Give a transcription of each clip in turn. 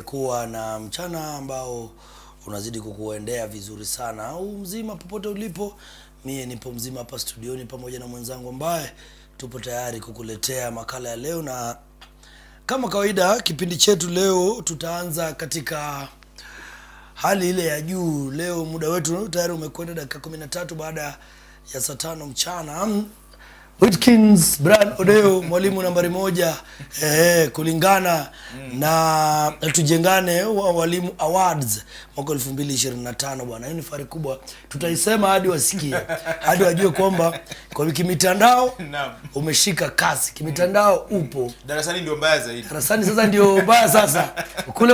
kuwa na mchana ambao unazidi kukuendea vizuri sana au mzima popote ulipo. Mie nipo mzima hapa studioni pamoja na mwenzangu ambaye tupo tayari kukuletea makala ya leo, na kama kawaida kipindi chetu leo tutaanza katika hali ile ya juu. Leo muda wetu tayari umekwenda dakika 13 baada ya saa 5 mchana. Whitkins Brian Odeo, mwalimu nambari 1 kulingana na Tujengane Walimu Awards mwaka 2025 bwana. Hiyo ni fahari kubwa. Tutaisema hadi wasikie, hadi wajue kwamba kwa kimitandao umeshika kasi. Kimitandao upo. Darasani ndio mbaya zaidi. Darasani sasa ndio mbaya sasa. Kule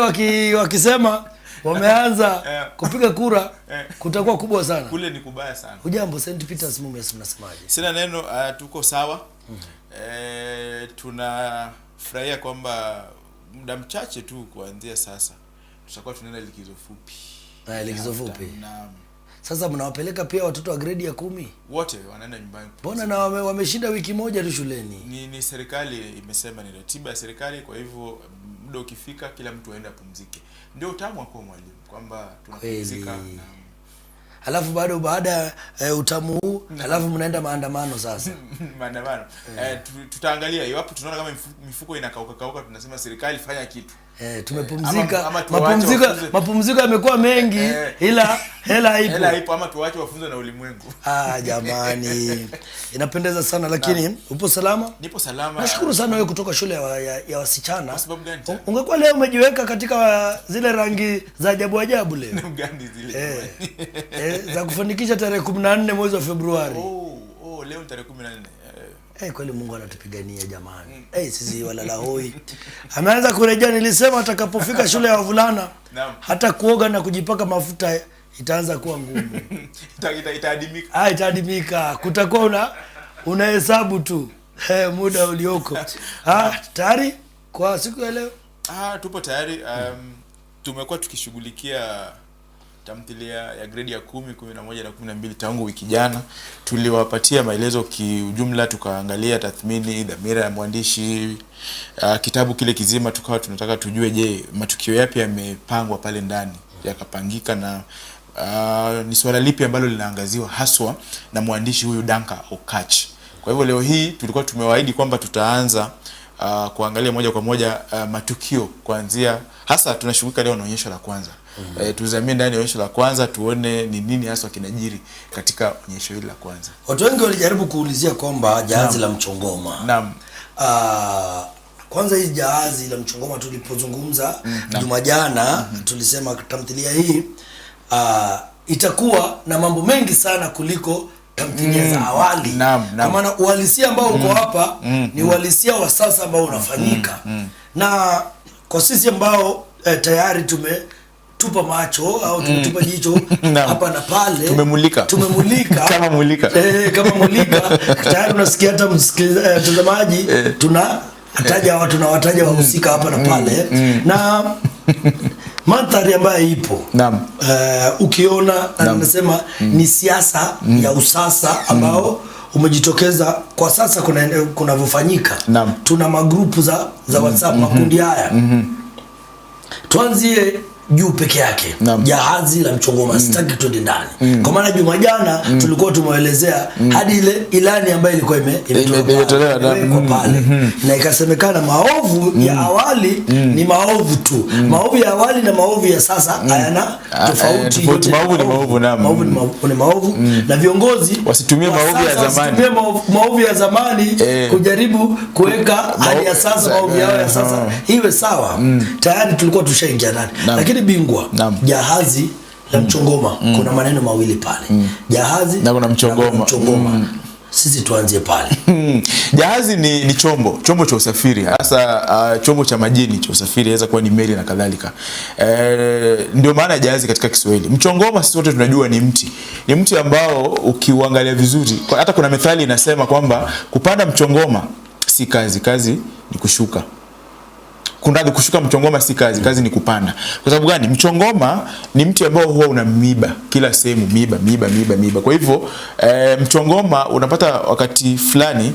wakisema wameanza kupiga kura kutakuwa kubwa sana. Kule ni kubaya sana. Hujambo St. Peter's Mumias, mnasemaje? Sina neno, tuko sawa. Tunafurahia kwamba muda mchache tu kuanzia sasa tutakuwa tunaenda likizo fupi. Likizo fupi. Sasa mnawapeleka pia watoto wa grade ya 10? Wote wanaenda nyumbani. Mbona na wameshinda wiki moja tu shuleni? Ni serikali imesema, ni ratiba ya serikali, kwa hivyo muda ukifika kila mtu aende apumzike. Ndio utamu wako mwalimu kwamba tunapumzika. Alafu bado baada utamu huu alafu mnaenda maandamano sasa. Maandamano. Tutaangalia iwapo tunaona kama mifuko inakauka, tunasema serikali fanya kitu. Tumepumzika. Mapumziko yamekuwa mengi ila hela ipo. Hela ipo, ama tuache wafunze na ulimwengu. Jamani. Inapendeza sana, lakini upo salama? Nipo salama. Nashukuru sana wewe kutoka shule ya wasichana. Kwa sababu gani? Ungekuwa leo umejiweka katika zile rangi za ajabu leo. Gani zile? Za kufanikisha tarehe 14 mwezi wa Februari. Leo tarehe 14. Kweli Mungu anatupigania jamani. Sisi walala hoi. Ameanza kurejea. Nilisema atakapofika shule ya wavulana hata kuoga na kujipaka mafuta itaanza kuwa ngumu. Itaadimika. Itaadimika. Kutakuwa unahesabu tu muda ulioko. Tayari kwa siku ya leo? Tupo tayari. Tumekuwa tukishughulikia tamthilia ya grade ya 10, 11 na 12 tangu wiki jana. Tuliwapatia maelezo kiujumla, tukaangalia tathmini, dhamira ya mwandishi, kitabu kile kizima. Tukawa tunataka tujue, je, matukio yapi yamepangwa pale ndani yakapangika, na ni swala lipi ambalo linaangaziwa haswa na mwandishi huyu Danka Okach. Kwa hivyo leo hii tulikuwa tumewaahidi kwamba tutaanza kuangalia moja kwa moja matukio kuanzia, hasa tunashughulika leo na onyesho la kwanza. Tuzamie ndani ya onyesho la kwanza tuone ni nini hasa kinajiri katika onyesho hili la kwanza. Watu wengi walijaribu kuulizia kwamba jahazi la Mchongoma. Naam. Kwanza hii jahazi la Mchongoma tulipozungumza juma jana, tulisema tamthilia hii itakuwa na mambo mengi sana kuliko tamthilia za awali. Kwa maana uhalisia ambao uko hapa ni uhalisia wa sasa ambao unafanyika. Na kwa sisi ambao tayari tumetupa macho au tumetupa jicho hapa na pale, tumemulika kama mulika tayari unasikia hata mtazamaji tunawataja wahusika hapa na pale na mandhari ambayo ipo. Ukiona nasema ni siasa ya usasa ambao umejitokeza kwa sasa kunavyofanyika. Tuna magrupu za WhatsApp, makundi haya. Tuanzie juu peke yake. Jahazi la Mchongoma, sitaki twende ndani. Kwa maana juma jana tulikuwa tumeelezea hadi ile ilani ambayo ilikuwa imetolewa pale. Na ikasemekana maovu ya awali ni maovu tu. Maovu ya awali na maovu ya sasa hayana tofauti. Maovu ni maovu, na viongozi wasitumie maovu ya zamani kujaribu kuweka hali ya sasa, maovu yao ya sasa iwe sawa. Tayari tulikuwa tushaingia ndani. Lakini bingwa, jahazi la Mchongoma, kuna maneno mawili pale. Jahazi na kuna Mchongoma. Sisi tuanzie pale. Jahazi ni chombo cha usafiri, hasa chombo cha majini cha usafiri, inaweza kuwa ni meli na kadhalika. Ndio maana ya jahazi katika Kiswahili. Mchongoma sisi wote tunajua ni mti. Ni mti ambao ukiuangalia vizuri, hata kuna methali inasema kwamba kupanda mchongoma si kazi ni kushuka. Kushuka mchongoma si kazi ni kupanda. Kwa sababu gani? Mchongoma ni mti ambao huwa una miba kila sehemu, miba. Kwa hivyo mchongoma unapata wakati fulani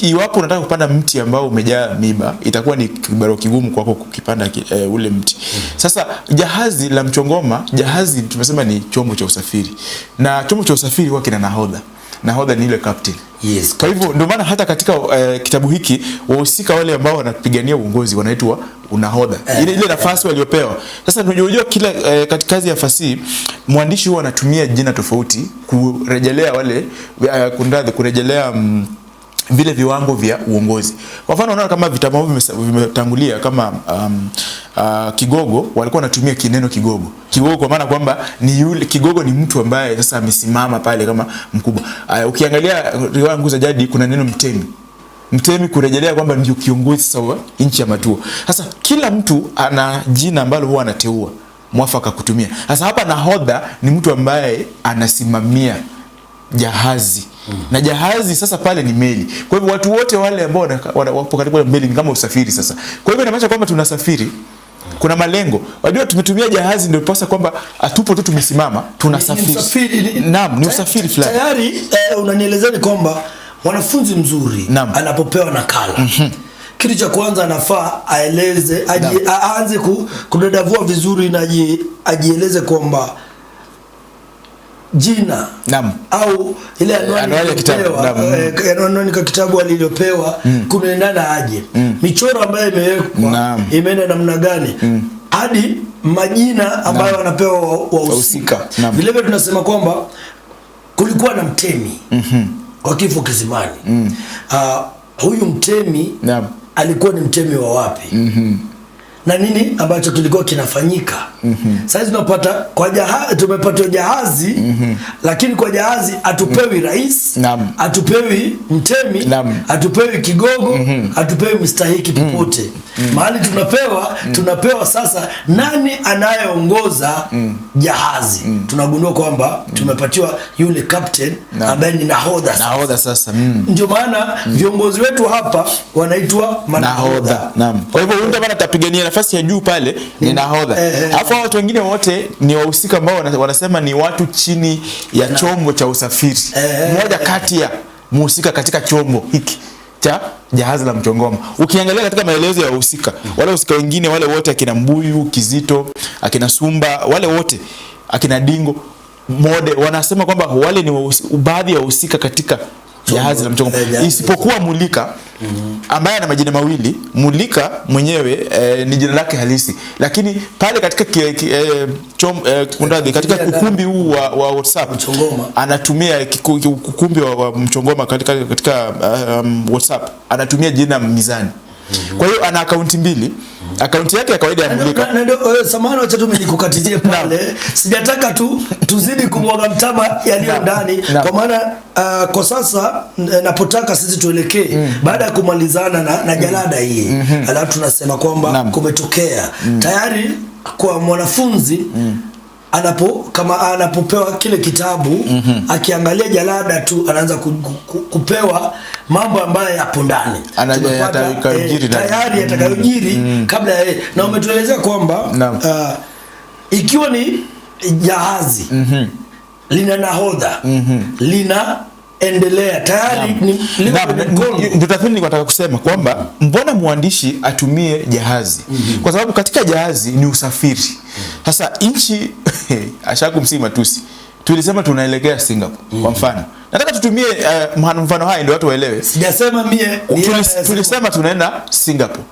iwapo unataka kupanda mti ambao umejaa miba, itakuwa ni kibarua kigumu kwako kukipanda ule mti. Sasa jahazi la mchongoma, jahazi tumesema ni chombo cha usafiri, na chombo cha usafiri huwa kina nahodha. Nahodha ni ile captain. Yes. Kwa hivyo ndio maana hata katika kitabu hiki wahusika wale ambao wanapigania uongozi wanaitwa unahodha. Ile nafasi waliopewa. Sasa unajua kila katika kazi ya fasihi mwandishi huwa anatumia jina tofauti kurejelea wale kurejelea vile viwango vya uongozi. Kwa mfano unaona kama vitabu ambavyo vimetangulia kama Kigogo walikuwa wanatumia kineno kigogo. Kigogo kwa maana kwamba ni yule Kigogo ni mtu ambaye sasa amesimama pale kama mkubwa. Ukiangalia riwaya Nguu za Jadi kuna neno mtemi. Mtemi kurejelea kwamba ndio kiongozi sawa nchi ya Matuo. Sasa kila mtu ana jina ambalo huwa anateua mwafaka kutumia. Sasa hapa nahodha ni mtu ambaye anasimamia jahazi. Na jahazi sasa pale ni meli. Kwa hivyo watu wote wale ambao wapo karibu na meli ni kama usafiri sasa. Kwa hivyo inamaanisha kwamba tunasafiri. Kuna malengo. Wajua tumetumia jahazi ndio pasa kwamba atupo tu tumesimama, tunasafiri. Naam, ni usafiri fulani. Tayari unanielezea ni kwamba mwanafunzi mzuri anapopewa nakala. Kitu cha kwanza anafaa aeleze, aanze kudadavua vizuri na ajieleze kwamba jina au ile anwani kwa kitabu alilopewa kunaendana aje, michoro ambayo imewekwa imeenda namna gani, hadi majina ambayo wanapewa wahusika. Vile vile tunasema kwamba kulikuwa na mtemi kwa Kifo Kisimani. Huyu mtemi alikuwa ni mtemi wa wapi? Na nini ambacho kilikuwa kinafanyika? Sasa tunapata kwa tumepata jahazi, lakini kwa jahazi atupewi rais, atupewi mtemi, atupewi kigogo, atupewi mstahiki popote. Mahali tunapewa sasa nani anayeongoza jahazi. Tunagundua kwamba tumepatiwa yule captain ambaye ni nahodha. Nahodha sasa. Ndio maana viongozi wetu hapa wanaitwa manahodha. Kwa hivyo huyu ndio atapigania nafasi ya juu pale ni nahodha. Alafu watu wengine wote ni wahusika ambao wanasema ni watu chini ya chombo cha usafiri. Mmoja kati ya mhusika katika chombo hiki cha jahazi la mchongoma. Ukiangalia katika maelezo ya wahusika, wale wahusika wengine wale wote akina Mbuyu, Kizito, akina Sumba, wale wote akina Dingo, Mode wanasema kwamba wale ni baadhi ya wahusika katika jahazi la mchongoma, isipokuwa Mulika ambaye ana majina mawili. Mulika mwenyewe ni jina lake halisi, lakini pale katika katika ukumbi huu wa WhatsApp anatumia ukumbi wa mchongoma katika WhatsApp anatumia jina Mizani. Kwa hiyo ana akaunti mbili. Akaunti yake ya kawaida ya Mulika. Samahani wacha tu nikukatizie pale. Sijataka tuzidi kumwaga mtama yaliyo ndani, kwa maana kwa sasa napotaka sisi tuelekee baada ya kumalizana na jalada hii. Alafu tunasema kwamba kumetokea tayari kwa mwanafunzi anapopewa kile kitabu, akiangalia jalada tu anaanza kupewa mambo ambayo yapo ndani tayari yatakayojiri kabla ya na umetuelezea kwamba ikiwa ni jahazi lina nahodha lina endelea tayari ndio tathmini nataka kusema kwamba mbona mwandishi atumie jahazi? Kwa sababu katika jahazi ni usafiri. Sasa nchi ashakumsi matusi. Tulisema tunaelekea Singapore kwa mfano. Nataka tutumie mfano haya ndio watu waelewe. Sijasema mie tulisema tunaenda Singapore.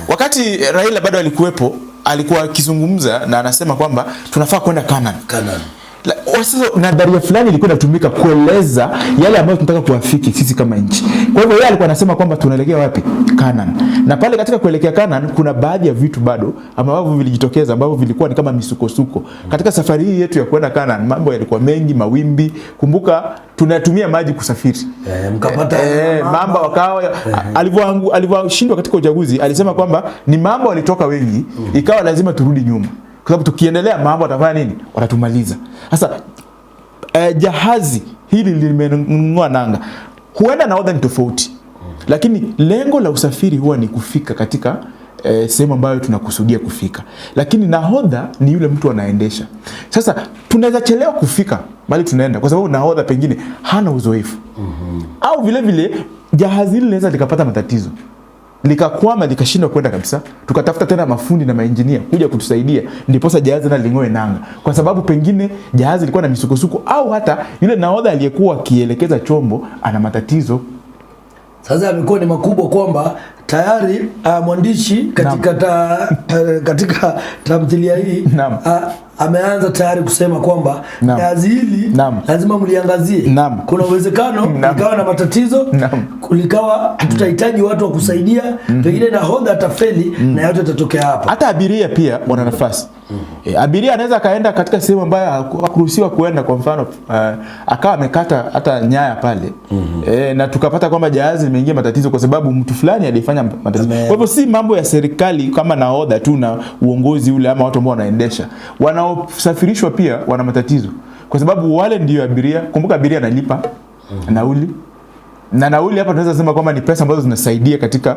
Wakati Raila bado alikuwepo, alikuwa akizungumza na anasema kwamba tunafaa kwenda Canaan. Sasa nadharia fulani ilikuwa inatumika kueleza yale ambayo tunataka kuafiki sisi kama nchi. Kwa hivyo yeye alikuwa anasema kwamba tunaelekea wapi? Canaan. Na pale katika kuelekea Canaan kuna baadhi ya vitu bado ambavyo vilijitokeza ambavyo vilikuwa ni kama misukosuko. Katika safari hii yetu ya kwenda Canaan mambo yalikuwa mengi, mawimbi. Kumbuka tunatumia maji kusafiri. Mkapata mambo wakawa alivyoshindwa katika uchaguzi alisema kwamba ni mambo walitoka wengi, ikawa lazima turudi nyuma. Kwa sababu tukiendelea mambo watafanya nini? Watatumaliza. Sasa jahazi hili limenunua nanga. Huenda nahodha ni tofauti, lakini lengo la usafiri huwa ni kufika katika sehemu ambayo tunakusudia kufika. Lakini nahodha ni yule mtu anaendesha. Sasa tunaweza chelewa kufika bali tunaenda kwa sababu nahodha pengine hana uzoefu. Au vile vile jahazi hili linaweza likapata matatizo, likakwama, likashindwa kwenda kabisa, tukatafuta tena mafundi na maengineer kuja kutusaidia, ndipo sasa jahazi na lingoe nanga, kwa sababu pengine jahazi ilikuwa na misukosuko, au hata yule nahodha aliyekuwa akielekeza chombo ana matatizo. Sasa amekuwa ni makubwa kwamba tayari mwandishi katika tamthilia hii ameanza tayari kusema kwamba jahazi hili lazima mliangazie. Kuna uwezekano likawa na matatizo, kulikawa tutahitaji watu wa kusaidia, pengine nahodha atafeli na yote yatatokea hapa. Hata abiria pia wana nafasi. Abiria anaweza kaenda katika sehemu ambayo hakuruhusiwa kuenda, kwa mfano akawa amekata hata nyaya pale, na tukapata kwamba jahazi limeingia matatizo kwa sababu mtu fulani alifanya matatizo. Kwa hivyo si mambo ya serikali kama nahodha tu na uongozi ule ama watu ambao wanaendesha, wanaosafirishwa pia wana matatizo, kwa sababu wale ndio abiria. Kumbuka abiria analipa nauli, na nauli hapa tunaweza sema kwamba ni pesa ambazo zinasaidia katika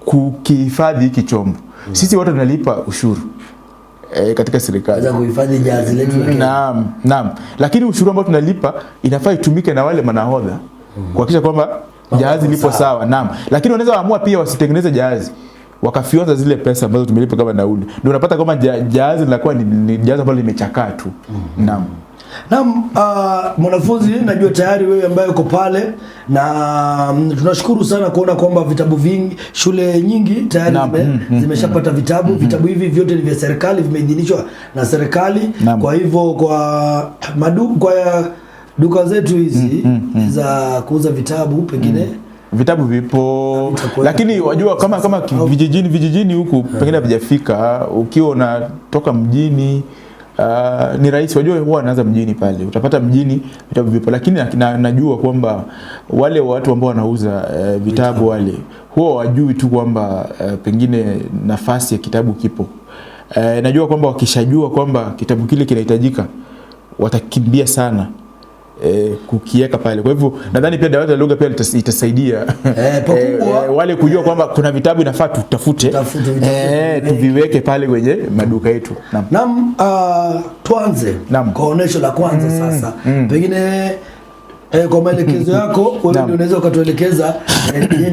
kukihifadhi hiki chombo. Sisi watu tunalipa ushuru katika serikali za kuhifadhi jahazi letu. Naam. Lakini ushuru ambao tunalipa inafaa itumike na wale manahodha kuhakikisha kwamba jahazi lipo sawa. Naam. Lakini wanaweza waamua pia wasitengeneze jahazi, wakafionza zile pesa ambazo tumelipa kama nauli. Ndio unapata kama jahazi linakuwa ni jahazi ambalo limechakaa tu. Naam. Mwanafunzi, najua tayari wewe ambaye uko pale, na tunashukuru sana kuona kwamba vitabu vingi, shule nyingi tayari zimeshapata vitabu. Vitabu hivi vyote ni vya serikali, vimeidhinishwa na serikali. Kwa hivyo kwa duka zetu hizi za kuuza vitabu pengine vitabu vipo, lakini wajua kama vijijini huku pengine havijafika. Ukiwa unatoka mjini ni rahisi, wajua huwa anaanza mjini pale, utapata mjini vitabu vipo, lakini najua kwamba wale watu ambao wanauza vitabu wale huwa wajui tu kwamba pengine nafasi ya kitabu kipo. Najua kwamba wakishajua kwamba kitabu kile kinahitajika watakimbia sana kukieka pale. Kwa hivyo nadhani pia dawati la lugha pia itasaidia wale kujua kwamba kuna vitabu inafaa tutafute, tuviweke pale kwenye maduka yetu. Naam. Tuanze kwa onyesho la kwanza sasa. Pengine kwa maelekezo yako wewe ndio unaweza ukatuelekeza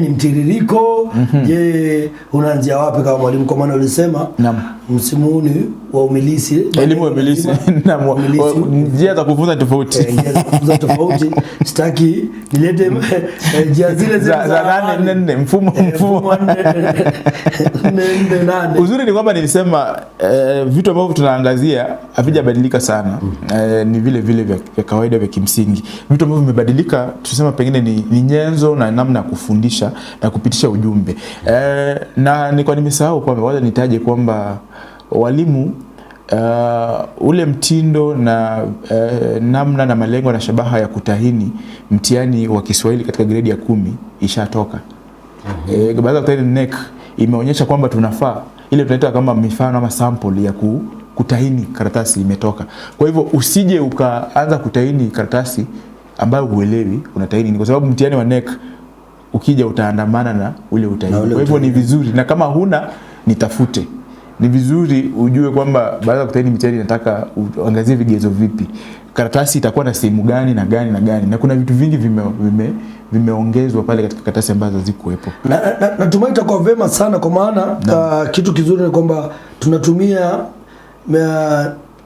ni mtiririko, je, unaanzia wapi kama mwalimu, kwa maana ulisema msimu huu wa umilisi, elimu ya umilisi na njia za kufunza tofauti. Tofauti sitaki nilete njia zile za nane mfumo 4 uzuri ni kwamba nilisema vitu ambavyo tunaangazia havijabadilika sana. Ni vile vya kawaida vya kimsingi. Vitu ambavyo vimebadilika tuseme pengine ni nyenzo na namna ya kufundisha na kupitisha ujumbe. Na nilikuwa nimesahau kwamba wacha nitaje kwamba walimu ule mtindo na namna na malengo na shabaha ya kutahini mtihani wa Kiswahili katika gredi ya 10 ishatoka. Baada ya kutahini NEC imeonyesha kwamba tunafaa ile tunaita kama mifano ama sample ya kutahini karatasi imetoka. Kwa hivyo usije ukaanza kutahini karatasi ambayo huelewi unatahini, kwa sababu mtihani wa NEC ukija utaandamana na ule utahini. Kwa hivyo ni vizuri, na kama huna nitafute. Ni vizuri ujue kwamba baada ya kutahini mtihani nataka uangazie vigezo vipi, karatasi itakuwa na sehemu gani na gani na gani, na kuna vitu vingi vimeongezwa pale katika karatasi ambazo zikuwepo. Natumai itakuwa vema sana, kwa maana kitu kizuri ni kwamba tunatumia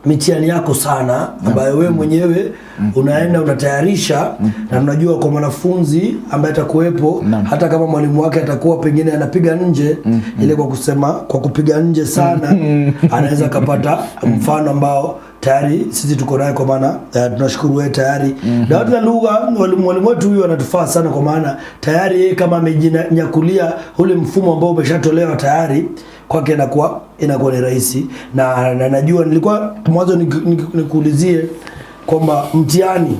mitihani yako sana ambayo wewe mwenyewe unaenda unatayarisha, na unajua kwa mwanafunzi ambaye atakuwepo, hata kama mwalimu wake atakuwa pengine anapiga nje ile kwa kupiga nje sana anaweza kupata mfano ambao tayari sisi tuko naye, kwa maana tunashukuru wewe tayari. Dawati la lugha mwalimu wetu huyu anatufaa sana, kwa maana tayari yeye kama amejinyakulia ule mfumo ambao umeshatolewa tayari, kwake inakuwa ni rahisi. Na najua nilikuwa mwanzo nikuulizie kwamba mtihani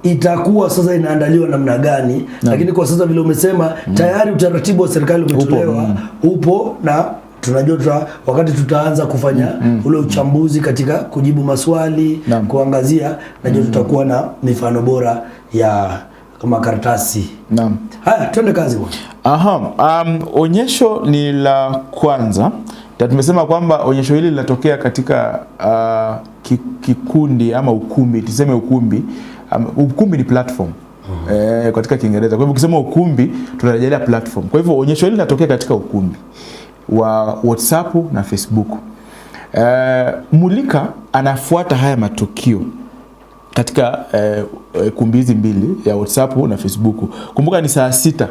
itakuwa sasa inaandaliwa namna gani, lakini kwa sasa vile umesema tayari utaratibu wa serikali umetolewa upo, na tunajua wakati tutaanza kufanya ule uchambuzi katika kujibu maswali, kuangazia, najua tutakuwa na mifano bora ya kama karatasi. Haya, twende kazi bwana. Onyesho ni la kwanza tumesema kwamba onyesho hili linatokea katika kikundi ama ukumbi, tuseme ukumbi. Ukumbi ni platform katika Kiingereza. Kwa hivyo ukisema ukumbi tunarejelea platform. Kwa hivyo onyesho hili linatokea katika ukumbi wa WhatsApp na Facebook. Mulika anafuata haya matukio katika kumbi hizi mbili ya WhatsApp na Facebook. Kumbuka ni saa 6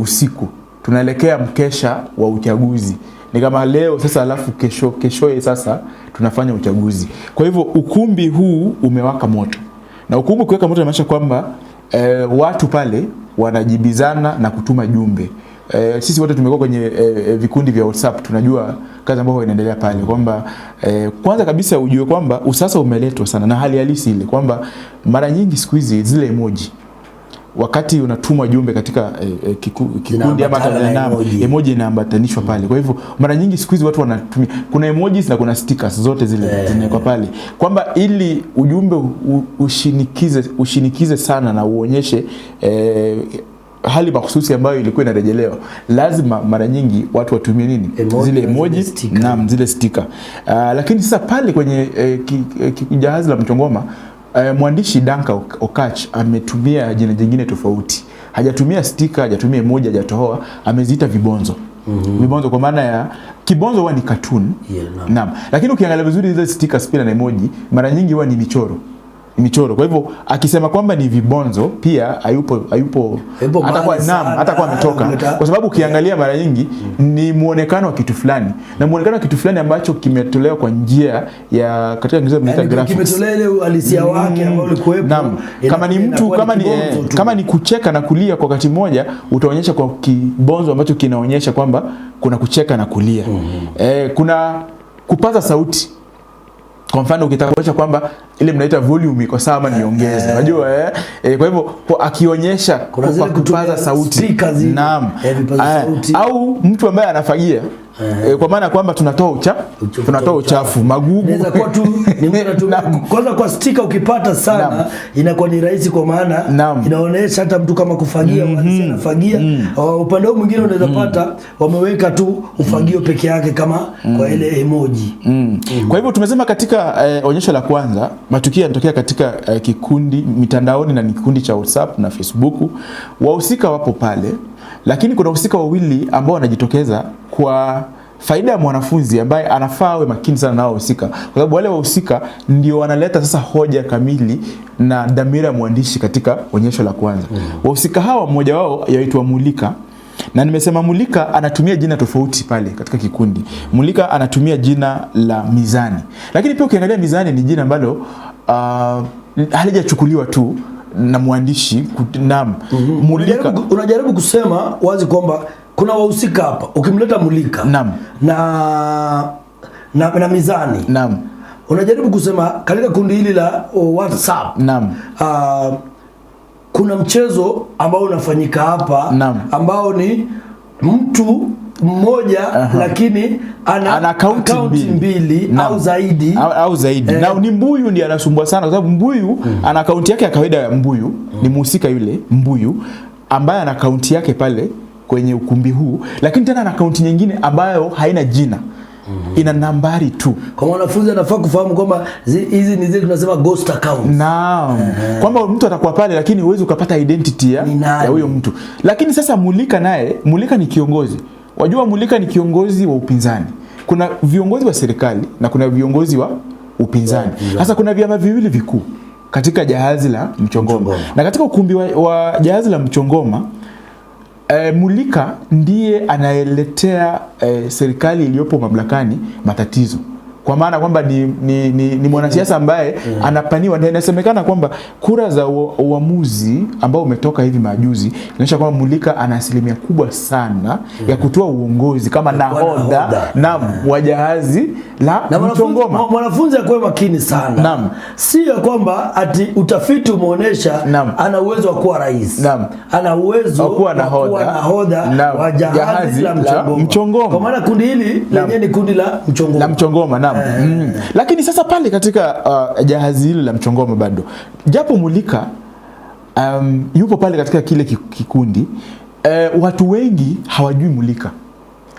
usiku. Tunaelekea mkesha wa uchaguzi. Ni kama leo sasa, alafu kesho sasa tunafanya uchaguzi. Kwa hivyo ukumbi huu umewaka moto. Na ukumbi kuweka moto inamaanisha kwamba watu pale wanajibizana na kutuma jumbe. Sisi wote tumekuwa kwenye vikundi vya WhatsApp, tunajua kazi ambayo inaendelea pale, kwamba kwanza kabisa ujue kwamba usasa umeletwa sana na hali halisi ile, kwamba mara nyingi siku hizi zile emoji wakati unatuma jumbe katika kikundi ama emoji inaambatanishwa pale. Kwa hivyo mara nyingi siku hizi watu wanatumia, kuna emojis na kuna stickers, zote zile zinawekwa pale, kwamba ili ujumbe ushinikize sana na uonyeshe hali mahususi ambayo ilikuwa inarejelewa, lazima mara nyingi watu watumie nini? Zile emoji na zile sticker. Lakini sasa pale kwenye jahazi la Mchongoma, mwandishi Danka Okach ametumia jina jingine tofauti. Hajatumia sticker, hajatumia emoji, hajatoa, ameziita vibonzo. Vibonzo kwa maana ya kibonzo huwa ni cartoon. Naam. Lakini ukiangalia vizuri zile stickers pia na emoji mara nyingi huwa ni michoro. Kwa hivyo akisema kwamba ni vibonzo pia hayupo atakuwa ametoka, kwa sababu ukiangalia mara nyingi ni muonekano wa kitu fulani, na muonekano wa kitu fulani ambacho kimetolewa kwa njia ya katika Kiingereza tunaita graphics, kimetolewa ile uhalisia wake ambao ulikuwepo. Kama ni mtu kama ni kucheka na kulia kwa wakati mmoja, utaonyesha kwa kibonzo ambacho kinaonyesha kwamba kuna kucheka na kulia. Kuna kupaza sauti. Kwa mfano ukitaka kuonyesha kwamba ile mnaita volume iko sawa ama niongeze. Unajua kwa hivyo akionyesha kwa kupaza sauti. Naam. Au mtu ambaye anafagia. Kwa maana kwamba tunatoa uchafu, magugu. Inaweza kuwa tu ni mtu anatumia. Kwanza kwa sticker ukipata sana inakuwa ni rahisi, kwa maana inaonyesha hata mtu kama kufagia anafagia. Upande mwingine unaweza pata wameweka tu ufagio peke yake kama kwa ile emoji. Kwa hivyo tumesema katika onyesho la kwanza matukio yanatokea katika kikundi mitandaoni na kikundi cha WhatsApp na Facebook. Wahusika wapo pale, lakini kuna wahusika wawili ambao wanajitokeza kwa faida ya mwanafunzi ambaye anafaa awe makini sana nao wahusika, kwa sababu wale wahusika ndio wanaleta sasa hoja kamili na dhamira ya mwandishi katika onyesho la kwanza. Wahusika hawa mmoja wao yaitwa Mulika, na nimesema Mulika anatumia jina tofauti pale katika kikundi. Mulika anatumia jina la Mizani, lakini pia ukiangalia Mizani ni jina ambalo halijachukuliwa tu na mwandishi. Mulika unajaribu kusema wazi kwamba kuna wahusika hapa. Ukimleta Mulika na Mizani, unajaribu kusema katika kundi hili la WhatsApp kuna mchezo ambao unafanyika hapa ambao ni mtu mmoja lakini ana akaunti mbili au zaidi. Na ni Mbuyu ndiye anasumbua sana, kwa sababu Mbuyu ana akaunti yake ya kawaida ya Mbuyu, ni mhusika yule Mbuyu ambaye ana akaunti yake pale kwenye ukumbi huu, lakini tena ana akaunti nyingine ambayo haina jina. Ina nambari tu. Kwa mwanafunzi anafaa kufahamu kwamba hizi ni zile tunasema ghost accounts. Naam. Kwamba mtu atakuwa pale lakini huwezi ukapata identity ya huyo mtu. Lakini sasa Mulika naye, Mulika ni kiongozi. Wajua Mulika ni kiongozi wa upinzani. Kuna viongozi wa serikali na kuna viongozi wa upinzani. Sasa kuna vyama viwili vikuu katika jahazi la Mchongoma. Na katika ukumbi wa jahazi la Mchongoma, Mulika ndiye anaeletea serikali iliyopo mamlakani matatizo. Kwa maana kwamba ni mwanasiasa ambaye anapaniwa, na inasemekana kwamba kura za uamuzi ambao umetoka hivi majuzi inaonyesha kwamba Mulika ana asilimia kubwa sana ya kutoa uongozi kama nahodha wa jahazi la Mchongoma. Mwanafunzi akuwe makini sana. Sio kwamba ati utafiti umeonyesha ana uwezo wa kuwa rais. Ana uwezo wa kuwa nahodha wa jahazi la Mchongoma. Kwa maana kundi hili lenyewe ni kundi la Mchongoma. Lakini sasa pale katika jahazi hili la Mchongoma bado, japo Mulika yupo pale katika kile kikundi, watu wengi hawajui Mulika.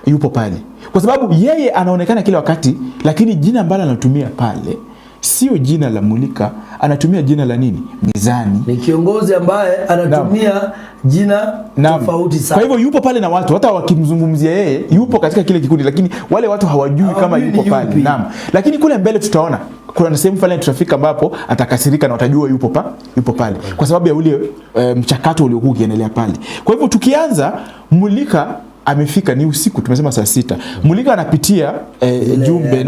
yupo pale. Kwa sababu yeye anaonekana kila wakati, lakini jina ambalo anatumia pale sio jina la Mulika, anatumia jina la nini? Mizani. Ni kiongozi ambaye anatumia jina tofauti sana. Kwa hivyo yupo pale na watu hata wakimzungumzia yeye yupo katika kile kikundi, lakini wale watu hawajui kama yupo pale. Naam. Lakini kule mbele tutaona kuna sehemu fulani tutafika ambapo atakasirika na watajua yupo pale kwa sababu ya ule mchakato uliokuwa ukiendelea pale. Kwa hivyo tukianza, Mulika amefika, ni usiku, tumesema saa 6. Mulika anapitia jumbe.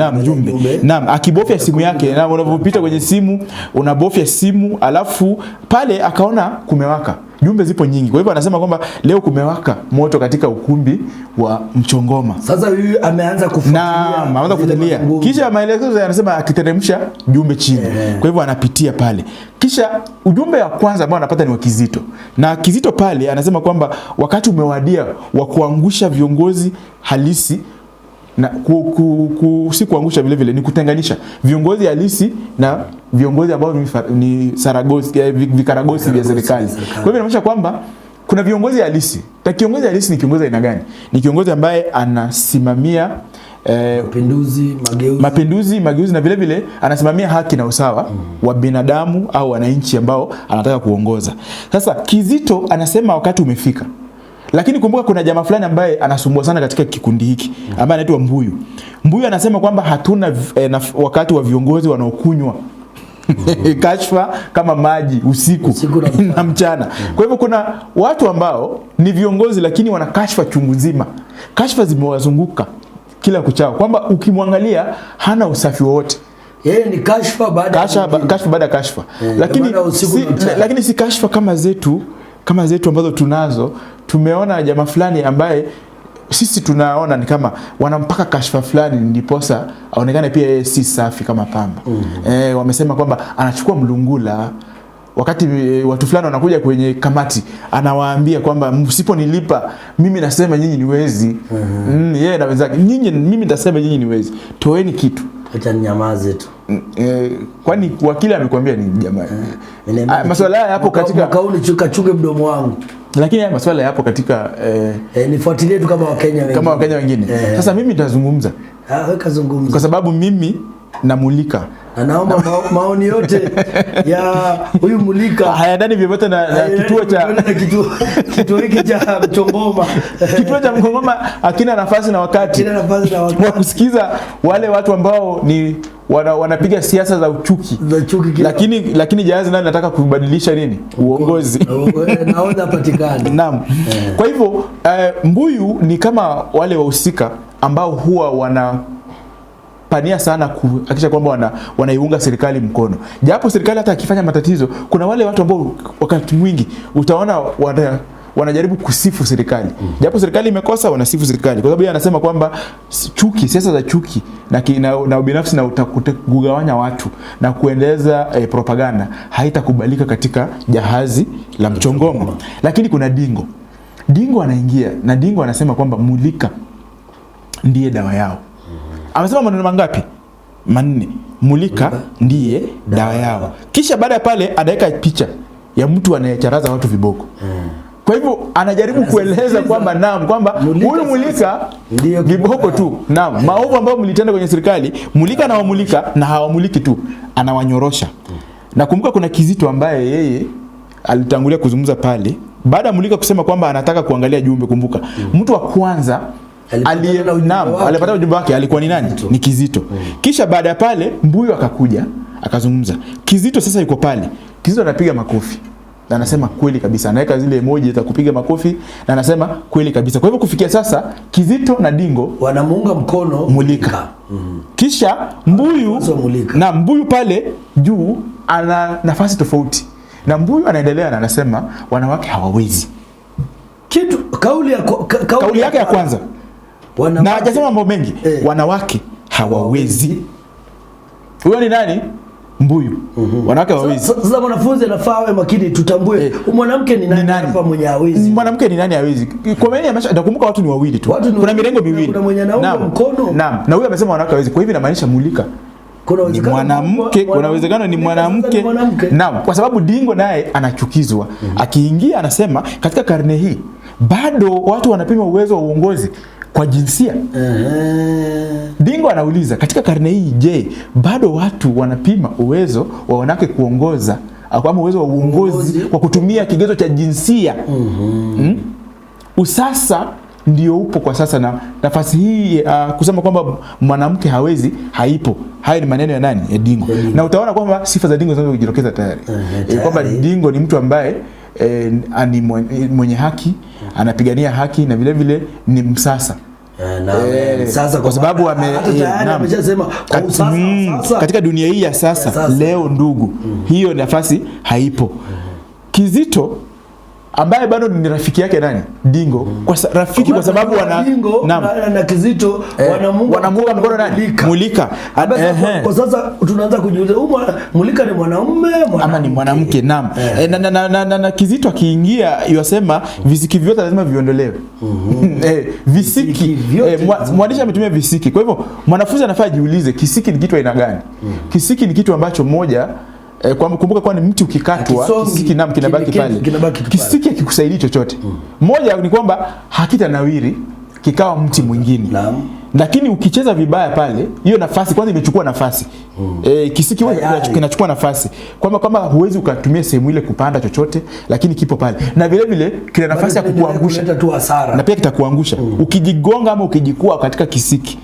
Naam, akibofya simu yake, na unapopita kwenye simu unabofya simu, alafu pale akaona kumewaka. Jumbe zipo nyingi. Kwa hivyo anasema kwamba leo kumewaka moto katika ukumbi wa Mchongoma. Sasa huyu ameanza kufuatilia. Kisha maelekezo yanasema akiteremsha jumbe chini. Kwa hivyo anapitia pale. Kisha ujumbe wa kwanza ambao anapata ni wa Kizito. Na Kizito pale anasema kwamba wakati umewadia wa kuangusha viongozi halisi, na si kuangusha vile ni kutenganisha viongozi halisi na viongozi ambao ni vikaragosi vya serikali. Kwa hivyo inamaanisha kwamba kuna viongozi halisi. Na kiongozi halisi ni kiongozi aina gani? Ni kiongozi ambaye anasimamia mapinduzi, mageuzi na vile anasimamia haki na usawa wa binadamu au wananchi ambao anataka kuongoza. Sasa Kizito anasema wakati umefika. Lakini kumbuka kuna jamaa fulani ambaye anasumbua sana katika kikundi hiki ambaye anaitwa Mbuyu. Mbuyu anasema kwamba hatuna wakati wa viongozi wanaokunywa kashfa kama maji usiku na mchana. Kwa hivyo kuna watu ambao ni viongozi lakini wana kashfa chungu nzima. Kashfa zimewazunguka kila kuchao, kwamba ukimwangalia hana usafi wowote. Yeye ni kashfa baada ya kashfa. Lakini si kashfa kama zetu ambazo tunazo. Tumeona jamaa fulani ambaye sisi tunaona ni kama wanampaka kashfa fulani ndiposa aonekane pia yeye si safi kama pamba. Wamesema kwamba anachukua mlungula wakati watu fulani wanakuja kwenye kamati, anawaambia kwamba msiponilipa mimi nasema nyinyi ni wezi. Yeye na wenzake, mimi nitasema nyinyi ni wezi, toeni kitu, acha nyamaze tu. Kwani wakili amekwambia ni jamaa? Masuala haya yapo katika kauli chukachunge mdomo wangu. Lakini haya masuala yapo katika nifuatilie tu kama Wakenya wengine. Sasa mimi nitazungumza. Weka zungumza. Kwa sababu mimi na Mulika. Naomba maoni yote ya huyu Mulika hayadani vyovyote na kituo hiki cha Mchongoma. Kituo cha Mchongoma hakina nafasi na wakati wa kusikiza wale watu ambao ni wanapiga siasa za uchuki. Lakini jahazi nani nataka kubadilisha nini? Uongozi. Naona patikana. Naam. Kwa hivyo Mbuyu ni kama wale wahusika ambao huwa pania sana kuhakikisha kwamba wanaiunga serikali mkono. Japo serikali hata akifanya matatizo, kuna wale watu ambao wakati mwingi utaona wanajaribu kusifu serikali. Japo serikali imekosa, wanasifu serikali. Kwa sababu yeye anasema kwamba siasa za chuki na ubinafsi na kugawanya watu na kuendeleza propaganda haitakubalika katika jahazi la Mchongoma. Lakini kuna Dingo anaingia na Dingo anasema kwamba Mulika ndiye dawa yao. Amesema maneno mangapi? 4. Mulika ndiye dawa yao. Kisha baada ya pale anaweka picha ya mtu anayecharaza watu viboko. Kwa hivyo anajaribu kueleza kwamba kwamba huyu Mulika ndio viboko tu. Maovu ambayo mlitenda kwenye serikali, Mulika na wamulika na hawamuliki tu, anawanyorosha. Na kumbuka kuna Kizito ambaye yeye alitangulia kuzungumza baada ya Mulika kusema kwamba anataka kuangalia jumbe. Kumbuka mtu wa kwanza alipata ujumbe wake alikuwa ni nani? Ni Kizito. Kisha baada ya pale Mbuyu akakuja akazungumza. Kizito sasa yuko pale. Kizito anapiga makofi. Na anasema kweli kabisa. Anaweka zile emoji za kupiga makofi na anasema kweli kabisa. Kwa hivyo kufikia sasa Kizito na Dingo wanamuunga mkono Mulika. Kisha Mbuyu pale juu ana nafasi tofauti. Na Mbuyu anaendelea na anasema wanawake hawawezi. Kauli yake ya kwanza. Na hajasema mambo mengi. Wanawake hawawezi. Huyo ni nani? Mbuyu. Wanawake hawawezi. Sasa mwanafunzi anafaa awe makini, tutambue mwanamke ni nani hapa mwenye hawezi. Mwanamke ni nani hawezi? Kwa maana nakumbuka watu ni wawili tu. Kuna mirengo miwili. Kuna mwenye anaunga mkono. Na huyo amesema wanawake hawezi. Kwa hivyo inamaanisha Mulika ni mwanamke, kuna uwezekano ni mwanamke. Kwa sababu Dingo naye anachukizwa. Akiingia anasema katika karne hii bado watu wanapima uwezo wa uongozi kwa jinsia. Dingo anauliza katika karne hii, je, bado watu wanapima uwezo wa wanawake kuongoza au uwezo wa uongozi kwa kutumia kigezo cha jinsia? Usasa ndio upo kwa sasa, na nafasi hii kusema kwamba mwanamke hawezi haipo. Haya ni maneno ya nani? Ya Dingo. Na utaona kwamba sifa za Dingo zinaanza kujitokeza tayari. Kwamba Dingo ni mtu ambaye ni mwenye haki, anapigania haki, na vile vile ni msasa. Sasa kwa sababu ameshasema katika dunia hii ya sasa leo ndugu, hiyo nafasi haipo. Kizito ambaye bado ni rafiki yake nani? Dingo. Rafiki kwa sababu Dingo na Kizito wanamuunga mkono nani? Mulika. Kwa sasa tunaanza kujiuliza Mulika ni mwanamume ama ni mwanamke? Naam. Na Kizito akiingia yasema visiki vyote lazima viondolewe. Visiki. Mwandishi ametumia visiki. Kwa hivyo mwanafunzi anafaa jiulize kisiki ni kitu aina gani? Kisiki ni kitu ambacho moja kwa kumbuka kwa ni mti ukikatwa kisiki kinabaki pale. Kisiki hakikusaidii chochote. Moja ni kwamba hakitanawiri kikawa mti mwingine. Lakini ukicheza vibaya pale, hiyo nafasi kwanza imechukua nafasi. Kisiki kinachukua nafasi. Kwamba huwezi ukatumia sehemu ile kupanda chochote, lakini kipo pale. Na vile vile kina nafasi ya kukuangusha. Na pia kitakuangusha. Ukijigonga ama ukijikua katika kisiki,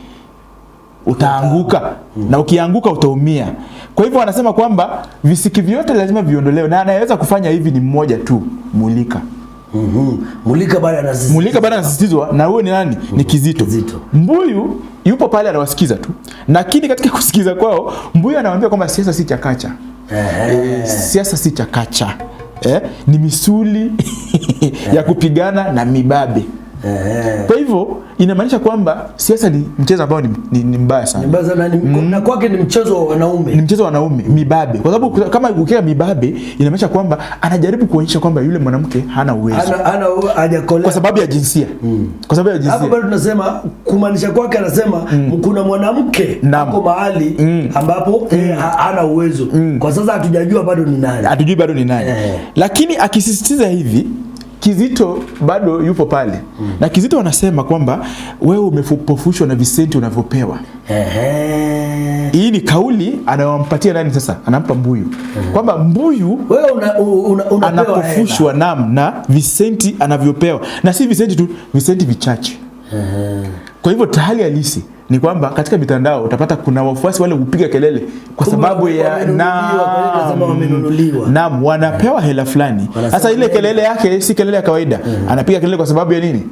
utaanguka. Na ukianguka utaumia. Kwa hivyo wanasema kwamba visiki vyote lazima viondolewe, na anayeweza kufanya hivi ni mmoja tu, Mulika. Mulika bado anasisitizwa, na huyo ni nani? Ni Kizito. Mbuyu yupo pale anawasikiza tu. Lakini katika kusikiza kwao, Mbuyu anawaambia kwamba siasa si chakacha. Siasa si chakacha. Ni misuli ya kupigana na mibabe. Kwa hivyo inamaanisha kwamba siasa ni mchezo ambao ni mbaya sana. Na kwake ni mchezo wa wanaume. Ni mchezo wa wanaume, mibabe. Kwa sababu kama ukiwa mibabe inamaanisha kwamba anajaribu kuonyesha kwamba yule mwanamke hana uwezo. Kwa sababu ya jinsia. Kwa sababu ya jinsia. Hapo bado tunasema kumaanisha kwake anasema kuna mwanamke hapo mahali ambapo hana uwezo. Kwa sasa hatujajua bado ni nani. Hatujui bado ni nani. Lakini akisisitiza hivi, Kizito bado yupo pale. Na Kizito wanasema kwamba wewe umepofushwa na visenti unavyopewa. Hii ni kauli anayompatia nani sasa? Anampa Mbuyu. Kwamba Mbuyu wewe anapofushwa na visenti anavyopewa. Na si visenti tu, visenti vichache. Kwa hivyo hali halisi ni kwamba katika mitandao utapata kuna wafuasi wale hupiga kelele kwa sababu ya wanapewa hela fulani. Sasa ile kelele yake si kelele ya kawaida. Anapiga kelele kwa sababu ya nini?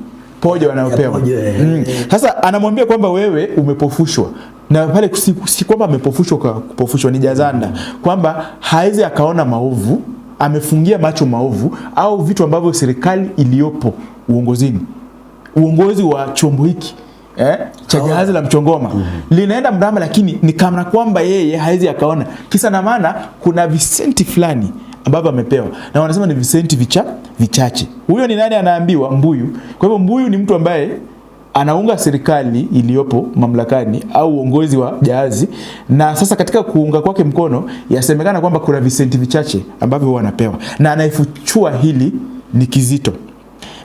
Pojo wanayopewa. Sasa anamwambia kwamba wewe umepofushwa. Na pale si kwamba amepofushwa kwa kupofushwa, ni jazanda. Kwamba haizi akaona maovu, amefungia macho maovu au vitu ambavyo serikali iliyopo uongozi wa chombo hiki cha jahazi la mchongoma linaenda mrama, lakini ni kama kwamba yeye haizi akaona. Kisa na maana kuna visenti fulani ambavyo amepewa, na wanasema ni visenti vichache. Huyo ni nani anaambiwa? Mbuyu. Kwa hivyo Mbuyu ni mtu ambaye anaunga serikali iliyopo mamlakani au uongozi wa jahazi, na sasa katika kuunga kwake mkono yasemekana kwamba kuna visenti vichache ambavyo wanapewa, na anaifuchua hili ni Kizito.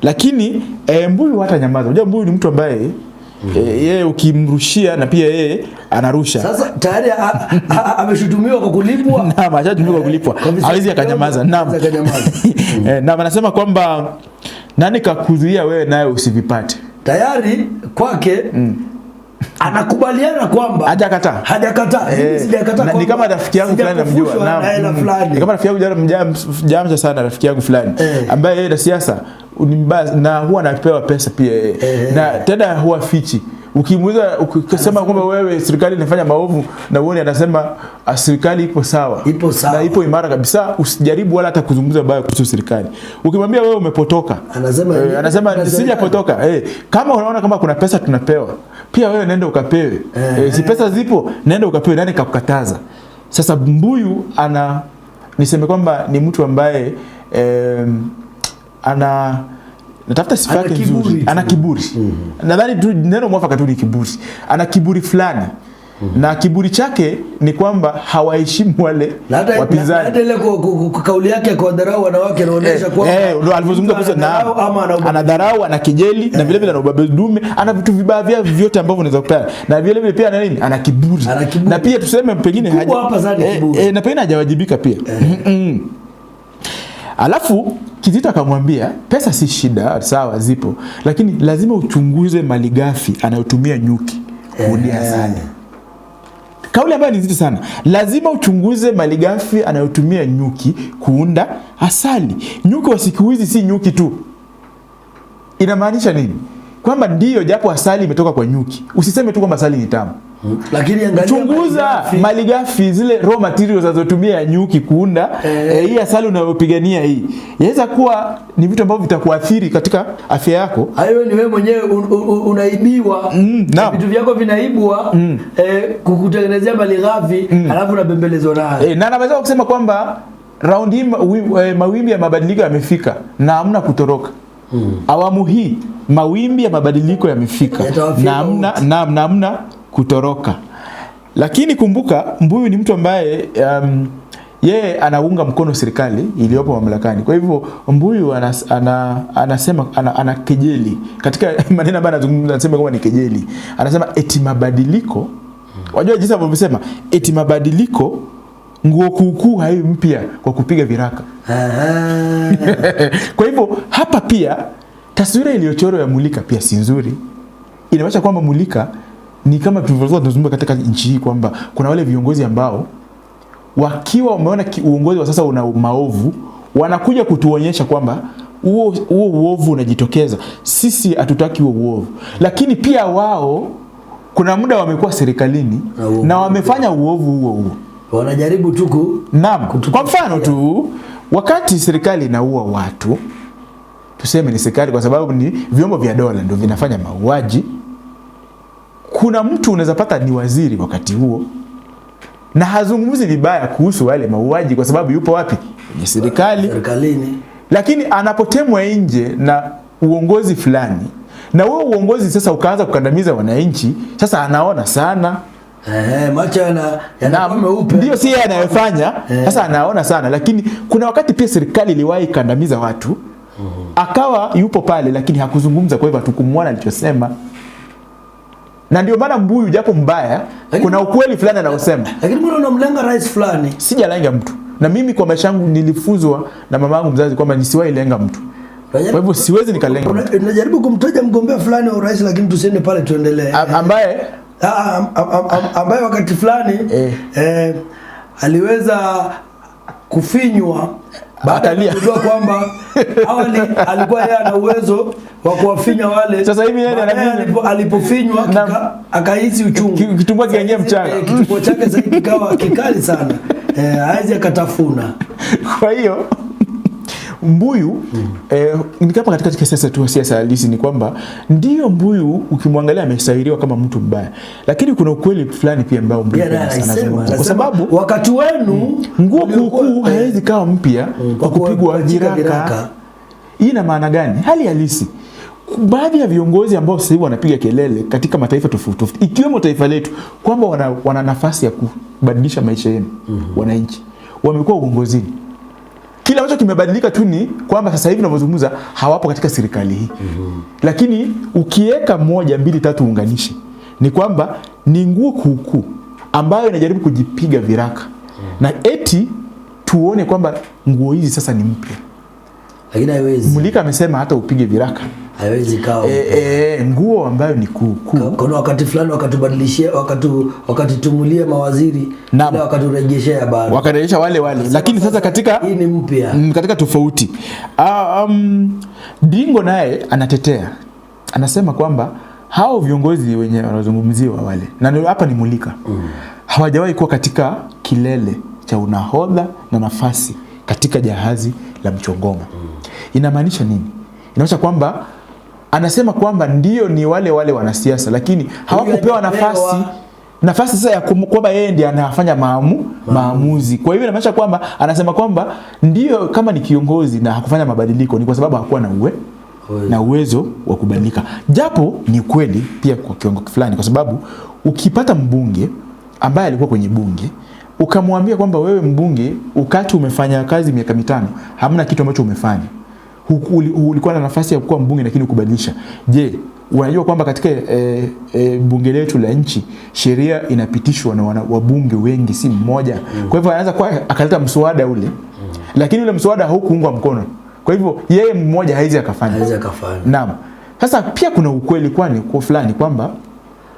Lakini Mbuyu hata nyamaza. Unajua Mbuyu ni mtu ambaye yeye ukimrushia na pia yeye anarusha. Sasa tayari ameshutumiwa kwa kulipwa. Naam, ameshutumiwa kwa kulipwa. Hawezi akanyamaza. Naam. Na anasema kwamba nani kakuzuia wewe naye usivipate? Tayari kwake anakubaliana kwamba hajakataa. Ni kama rafiki yangu fulani namjua. Naam. Ni kama rafiki yangu jamja sana rafiki yangu fulani ambaye yeye na siasa ni mbaya na huwa anapewa pesa pia na tena huwa fichi. Ukimuuliza ukisema kwamba wewe serikali inafanya maovu na uone, anasema serikali ipo sawa. Na ipo imara kabisa, usijaribu wala hata kuzungumza baya kuhusu serikali. Ukimwambia wewe umepotoka, anasema sijapotoka. Kama unaona kama kuna pesa tunapewa, pia wewe nenda ukapewe. Si pesa zipo, nenda ukapewe, nani kakukataza? Sasa Mbuyu niseme kwamba ni mtu ambaye natafuta sifa yake nzuri. Ana kiburi. Nadhani tu neno mwafaka tu ni kiburi. Ana kiburi fulani. Na kiburi chake ni kwamba hawaheshimu wale wapinzani. Hata ile kauli yake kwa dharau wanawake inaonyesha kwamba ndio alivyozungumza kuhusu anadharau, anakejeli na vile vile ana ubabe dume, ana vitu vibaya vyote ambavyo unaweza kupata. Na vile vile pia ana nini? Ana kiburi. Na pia tuseme pengine na pengine hajawajibika pia. Alafu Kizito akamwambia pesa si shida, sawa zipo, lakini lazima uchunguze malighafi anayotumia nyuki kuundia asali. Kauli ambayo ni nzito sana. Lazima uchunguze malighafi anayotumia nyuki kuunda asali. Nyuki wa siku hizi si nyuki tu. Inamaanisha nini? Kwamba ndiyo japo asali imetoka kwa nyuki, usiseme tu kwamba asali ni tamu. Lakini angalia, chunguza malighafi, zile raw materials zinazotumia nyuki kuunda hii asali unayopigania hii. Yaweza kuwa ni vitu ambavyo vitakuathiri katika afya yako. Hayo ni wewe mwenyewe unaibiwa. Vitu vyako vinaibwa kukutengenezea malighafi, alafu unabembelezwa nayo. Na anaweza kusema kwamba round hii mawimbi ya mabadiliko yamefika na hamna kutoroka. Awamu hii mawimbi ya mabadiliko yamefika na hamna kutoroka. Lakini kumbuka, Mbuyu ni mtu ambaye yeye anaunga mkono serikali iliyopo mamlakani. Kwa hivyo Mbuyu anasema anakejeli katika maneno ambayo anazungumza, anasema kwamba ni kejeli. Anasema eti mabadiliko, wajua jinsi alivyosema eti mabadiliko, nguo kuukuu hai mpya kwa kupiga viraka. Kwa hivyo hapa pia taswira iliyochorwa ya Mulika pia si nzuri. Inaonyesha kwamba Mulika ni kama tulivyozoea tunazungumza katika nchi hii kwamba kuna wale viongozi ambao wakiwa wameona uongozi wa sasa una maovu, wanakuja kutuonyesha kwamba huo uovu unajitokeza. Sisi hatutaki huo uovu. Lakini pia wao kuna muda wamekuwa serikalini na wamefanya uovu huo. Wanajaribu tu kwa mfano tu, wakati serikali inaua watu, tuseme ni serikali kwa sababu ni vyombo vya dola ndio vinafanya mauaji, kuna mtu unaweza pata ni waziri wakati huo na hazungumzi vibaya kuhusu wale mauaji kwa sababu yupo wapi? Kwenye serikalini. Lakini anapotemwa nje na uongozi fulani, na huo uongozi sasa ukaanza kukandamiza wananchi, sasa anaona sana macho yana meupe. Ndio si yeye anayefanya, sasa anaona sana. Lakini kuna wakati pia serikali iliwahi kandamiza watu, akawa yupo pale lakini hakuzungumza, kwa hivyo hatukumwona alichosema. Na ndio maana Mbuyu japo mbaya, kuna ukweli fulani anaosema. Lakini mbona unamlenga rais fulani? Sijalenga mtu. Na mimi kwa maisha yangu nilifuzwa na mamangu mzazi kwamba nisiwahi lenga mtu. Kwa hivyo siwezi nikalenga mtu. Unajaribu kumtaja mgombea fulani wa urais, lakini tusiende pale, tuendelee. Ambaye wakati fulani aliweza kufinywa baada ya kujua kwamba awali alikuwa yeye ana uwezo wa kuwafinya wale. Sasa hivi yeye alipofinywa akahisi uchungu, kitumbua kiingia mchanga, kitumbua chake sasa kikawa kikali sana, haizi akatafuna. Kwa hiyo Mbuyu ni kama katika siasa halisi ni kwamba ndio Mbuyu ukimwangalia ameshauriwa kama mtu mbaya, lakini kuna ukweli fulani pia ambao Mbuyu anazungumza, kwa sababu wakati wenu nguo kuukuu haiwezi kawa mpya kwa kupigwa viraka. Hii ina maana gani? Hali halisi, baadhi ya viongozi ambao sasa hivi wanapiga kelele katika mataifa tofauti ikiwemo taifa letu kwamba wana nafasi ya kubadilisha maisha yenu wananchi, wamekuwa uongozini. Kila ambacho kimebadilika tu ni kwamba sasa hivi tunavyozungumza hawapo katika serikali hii. Lakini ukiweka 1, 2, 3 unganishe, ni kwamba ni nguo kuukuu ambayo inajaribu kujipiga viraka. Na eti tuone kwamba nguo hizi sasa ni mpya. Lakini haiwezi. Mulika amesema hata upige viraka haiwezi kawa nguo ambayo ni kuukuu. Kuna wakati fulani wakatubadilishia, wakatitumulia mawaziri na wakaturejeshea bado. Wakarejesha wale. Lakini sasa katika hii ni mpya. Katika tofauti. Dingo naye anatetea. Anasema kwamba hao viongozi wenye wanazungumziwa wale, na hapa ni Mulika, hawajawahi kuwa katika kilele cha unahodha na nafasi katika jahazi la Mchongoma. Inamaanisha nini? Inamaanisha kwamba anasema kwamba ndio ni wale wanasiasa, lakini hawakupewa nafasi sasa ya kwamba yeye ndiye anafanya maamuzi. Kwa hivyo inamaanisha kwamba anasema kwamba ndio kama ni kiongozi na hakufanya mabadiliko ni kwa sababu hakuwa na uwezo wa kubadilika. Japo ni kweli pia kwa kiwango fulani, kwa sababu ukipata mbunge ambaye alikuwa kwenye bunge, ukamwambia kwamba wewe mbunge, ukati umefanya kazi miaka 5, hamna kitu ambacho umefanya. Ulikuwa na nafasi ya kuwa mbunge lakini ukubadilisha. Je, unajua kwamba katika bunge letu la nchi sheria inapitishwa na wabunge wengi, si mmoja. Kwa hivyo anaanza kwa akaleta mswada ule. Lakini ule mswada haukuungwa mkono. Kwa hivyo yeye mmoja haizi akafanya. Naam. Sasa pia kuna ukweli kwa fulani kwamba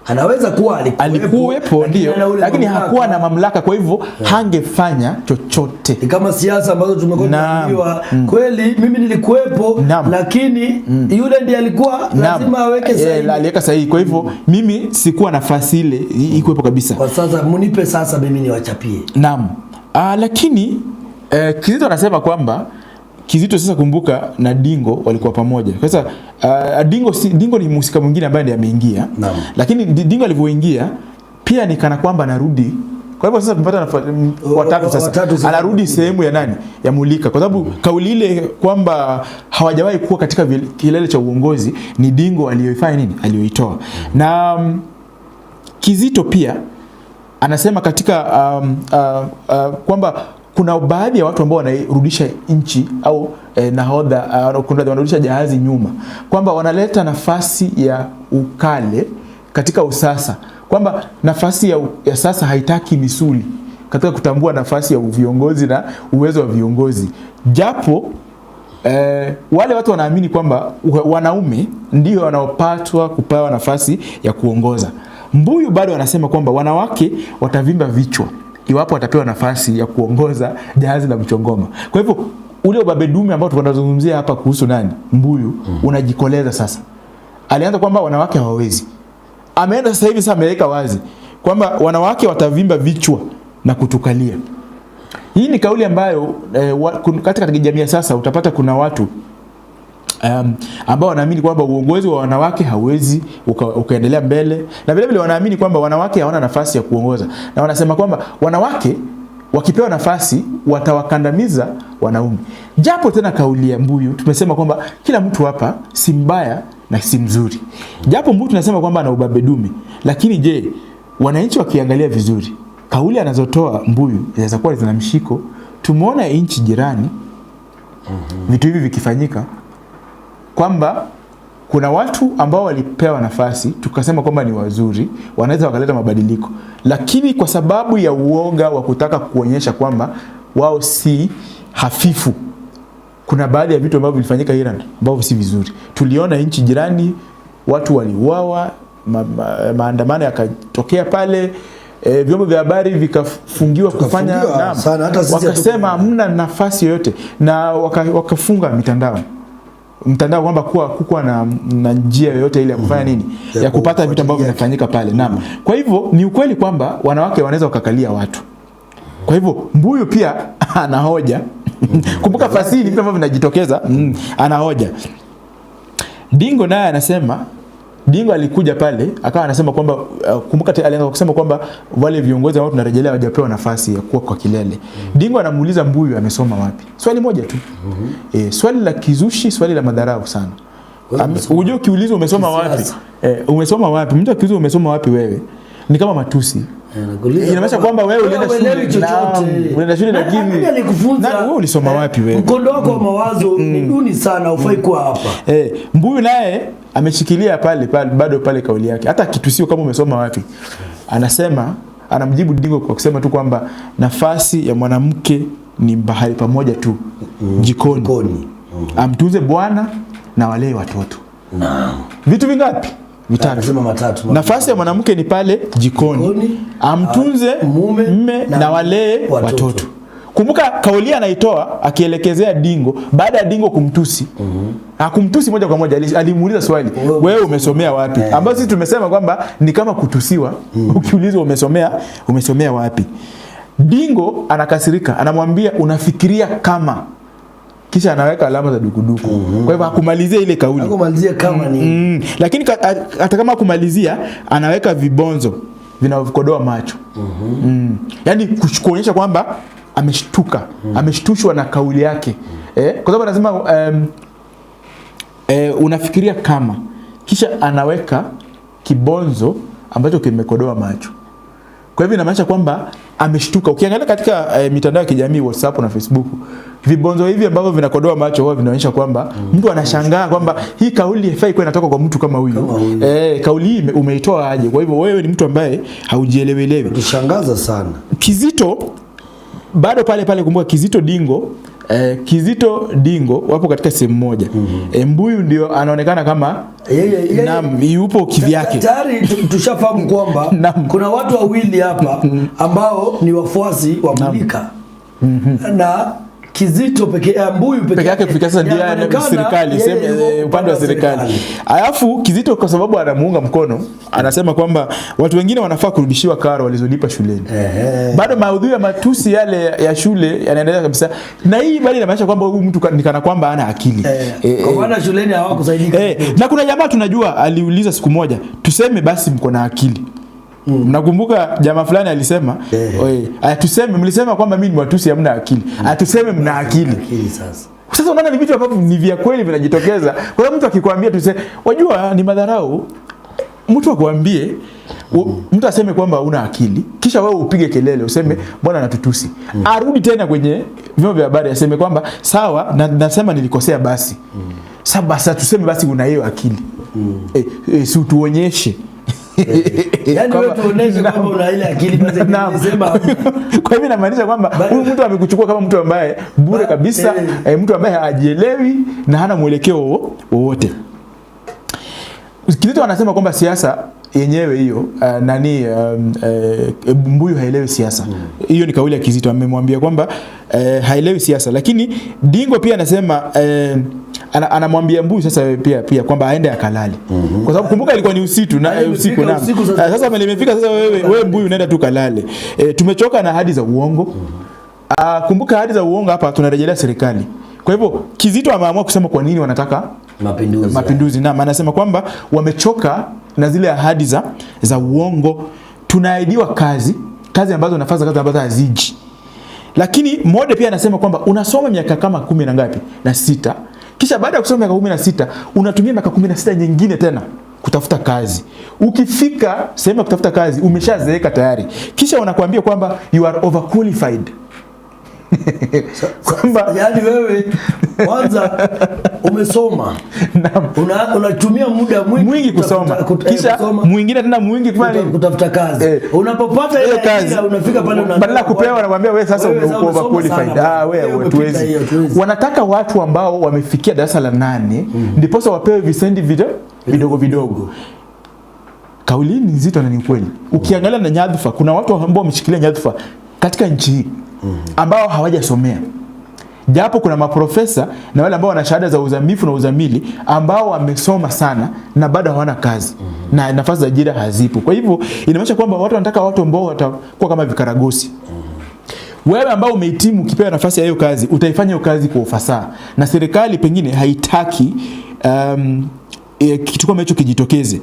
anaweza kuwa alikuwepo ndio, lakini hakuwa na mamlaka, kwa hivyo hangefanya chochote. Ni kama siasa ambazo tumekuwa tunaambiwa kweli, mimi nilikuwepo, lakini yule ndiye alikuwa lazima aweke sahihi. Aliweka sahihi. Kwa hivyo mimi sikuwa nafasi ile ikuwepo kabisa. Kwa sasa munipe sasa mimi niwachapie. Naam. Lakini Kizito anasema kwamba Kizito sasa, kumbuka, na Dingo walikuwa pamoja. Sasa Dingo ni mhusika mwingine ambaye ndiye ameingia. Lakini Dingo alivyoingia pia ni kana kwamba anarudi. Kwa hivyo sasa tumepata watatu sasa. Anarudi sehemu ya nani? Ya Mulika. Kwa sababu kauli ile kwamba hawajawahi kuwa katika kilele cha uongozi ni Dingo aliyoifanya nini? Aliyoitoa. Na Kizito pia anasema katika kwamba kuna baadhi ya watu ambao wanarudisha nchi au nahodha wanarudisha jahazi nyuma, kwamba wanaleta nafasi ya ukale katika usasa, kwamba nafasi ya sasa haitaki misuli katika kutambua nafasi ya viongozi na uwezo wa viongozi. Japo wale watu wanaamini kwamba wanaume ndio wanaopatwa kupewa nafasi ya kuongoza. Mbuyu bado anasema kwamba wanawake watavimba vichwa iwapo watapewa nafasi ya kuongoza jahazi la Mchongoma. Kwa hivyo ule ubabedume ambao tunazungumzia hapa kuhusu nani? Mbuyu unajikoleza sasa. Alianza kwamba wanawake hawawezi. Ameenda sasa hivi sasa ameweka wazi kwamba wanawake watavimba vichwa na kutukalia. Hii ni kauli ambayo katika jamii sasa utapata kuna watu ambao wanaamini kwamba uongozi wa wanawake hauwezi ukaendelea mbele, na vile vile wanaamini kwamba wanawake hawana nafasi ya kuongoza, na wanasema kwamba wanawake wakipewa nafasi watawakandamiza wanaume. Japo tena kauli ya Mbuyu tumesema kwamba kila mtu hapa si mbaya na si mzuri. Japo Mbuyu tunasema kwamba ana ubabedume, lakini je, wananchi wakiangalia vizuri kauli anazotoa Mbuyu inaweza kuwa zina mshiko. Tumeona nchi jirani vitu hivi vikifanyika, kwamba kuna watu ambao walipewa nafasi tukasema kwamba ni wazuri, wanaweza wakaleta mabadiliko, lakini kwa sababu ya uoga wa kutaka kuonyesha kwamba wao si hafifu, kuna baadhi ya vitu ambavyo vilifanyika Iran ambavyo si vizuri. Tuliona nchi jirani watu waliuawa, maandamano yakatokea pale, vyombo vya habari vikafungiwa kufanya wakasema hamna nafasi yoyote, na wakafunga mtandao kwamba kuwa na njia yoyote ile ya kufanya nini, ya kupata vitu ambavyo vinafanyika pale. Naam. Kwa hivyo ni ukweli kwamba wanawake wanaweza wakakalia watu. Kwa hivyo Mbuyu pia anahoja. Kumbuka fasili vitu ambavyo vinajitokeza, anahoja. Dingo naye anasema, Dingo alikuja pale akawa anasema kwamba kumbuka alianza kusema kwamba wale viongozi ambao tunarejelea hawajapewa nafasi ya kuwa kwa kilele. Dingo anamuuliza Mbuyu amesoma wapi? Swali moja tu. Swali la kizushi, swali la madharau sana. Unajua ukiulizwa umesoma wapi? Umesoma wapi? Mtu akiulizwa umesoma wapi wewe? Ni kama matusi. Inamaanisha kwamba wewe ulienda shule lakini wewe ulisoma wapi wewe? Mkondo wako wa mawazo ni duni sana, ufai kuwa hapa. Mbuyu naye ameshikilia pale bado pale kauli yake. Hata kitusio kama umesoma wapi. Anasema, anamjibu Dingo kwa kusema tu kwamba nafasi ya mwanamke ni bahari pamoja tu, jikoni. Amtunze bwana na walee watoto. Naam. Vitu vingapi? Vitatu. Nafasi ya mwanamke ni pale jikoni, amtunze mume na walee watoto. Kumbuka kauli anaitoa akielekezea Dingo baada ya Dingo kumtusi. Hakumtusi moja kwa moja, alimuuliza swali, wewe umesomea wapi? Ambapo sisi tumesema kwamba ni kama kutusiwa. Ukiulizwa umesomea wapi? Dingo anakasirika, anamwambia unafikiria kama, kisha anaweka alama za dukuduku. Kwa hivyo hakumalizia ile kauli. Hakumalizia kama ni. Lakini hata kama kumalizia anaweka vibonzo vinavyokodoa macho. Yaani kuonyesha kwamba ameshtuka, ameshtushwa na kauli yake. Kwa sababu anasema unafikiria kama, kisha anaweka kibonzo ambacho kimekodoa macho. Kwa hivyo inamaanisha kwamba ameshtuka. Ukiangalia katika mitandao ya kijamii, WhatsApp na Facebook, vibonzo hivi ambavyo vinakodoa macho wao vinaonyesha kwamba mtu anashangaa kwamba hii kauli haifai kwa inatoka kwa mtu kama huyu. Kauli hii umeitoa aje? Kwa hivyo wewe ni mtu ambaye haujielewelewi. Tushangaza sana. Kizito bado pale, kumbuka Kizito Dingo wapo katika sehemu moja. Mbuyu ndio anaonekana kama yupo kivyake. Tayari tushafahamu kwamba kuna watu wawili hapa ambao ni wafuasi wa Mulika. Na Kizito Mbuyu peke yake kufikia sasa ndiye serikali, upande wa serikali. Alafu Kizito kwa sababu anamuunga mkono, anasema kwamba watu wengine wanafaa kurudishiwa karo walizolipa shuleni. Bado maudhui ya matusi yale ya shule yanaendelea kabisa. Na hii bali inamaanisha kwamba huyu mtu ni kana kwamba hana akili. Kwa maana shuleni hawakusaidika. Na kuna jamaa tunajua aliuliza siku moja, tuseme basi mko na akili. Nakumbuka jamaa fulani alisema, tuseme mlisema kwamba mimi ni watusi hamna akili. Tuseme mna akili. Sasa unaona ni vitu ambavyo ni vya kweli vinajitokeza. Kwa hiyo mtu akikwambia tuseme, wajua ni madharau. Mtu akwambie, mtu aseme kwamba una akili, kisha wewe upige kelele useme bwana anatutusi. Arudi tena kwenye vyombo vya habari aseme kwamba sawa na nasema nilikosea basi. Sasa tuseme basi una hiyo akili. Si utuonyeshe. Yaani wewe tuoneshe kwamba una ile akili basi nisema. Kwa hivyo inamaanisha kwamba huyu mtu amekuchukua kama mtu ambaye bure kabisa, mtu ambaye hajielewi na hana mwelekeo wowote. Kizito anasema kwamba siasa yenyewe hiyo Mbuyu haelewi siasa. Hiyo ni kauli ya Kizito, amemwambia kwamba haelewi siasa. Lakini Dingo pia anasema anamwambia Mbuyu sasa pia kwamba aende akalale. Kwa sababu kumbuka ilikuwa ni usiku na sasa limefika sasa wewe Mbuyu unaenda tu kalale. Tumechoka na ahadi za uongo. Kumbuka ahadi za uongo hapa tunarejelea serikali. Kwa hivyo Kizito ameamua kusema kwa nini wanataka mapinduzi. Na anasema kwamba wamechoka na zile ahadi za uongo. Tunaahidiwa kazi ambazo nafasi kazi ambazo haziji. Lakini Mode pia anasema kwamba unasoma miaka kama 10 na ngapi? Na 6. Kisha baada ya kusoma miaka 16 unatumia miaka 16 nyingine tena kutafuta kazi. Ukifika sehemu ya kutafuta kazi umeshazeeka tayari. Kisha wanakuambia kwamba you are overqualified. Kwamba yani wewe kwanza umesoma unatumia muda mwingi kusoma, kisha mwingine tena mwingi kutafuta kazi. Unapopata ile kazi unafika pale badala kupewa wanakuambia wewe sasa uko overqualified. Wewe tuwezi. Wanataka watu ambao wamefikia darasa la 8 ndipo wapewe visendi vidogo. Kauli ni nzito na ni kweli. Ukiangalia na nyadhifa, kuna watu ambao wameshikilia nyadhifa katika nchi hii ambao hawajasomea. Japo kuna maprofesa na wale ambao wana shahada za uzamifu na uzamili ambao wamesoma sana na bado hawana kazi. Na nafasi za ajira hazipo. Kwa hivyo inamaanisha kwamba watu wanataka watu ambao watakuwa kama vikaragosi. Wewe ambao umehitimu ukipewa nafasi ya hiyo kazi, utaifanya hiyo kazi kwa ufasaha. Na serikali pengine haitaki kitu kama hicho kijitokeze.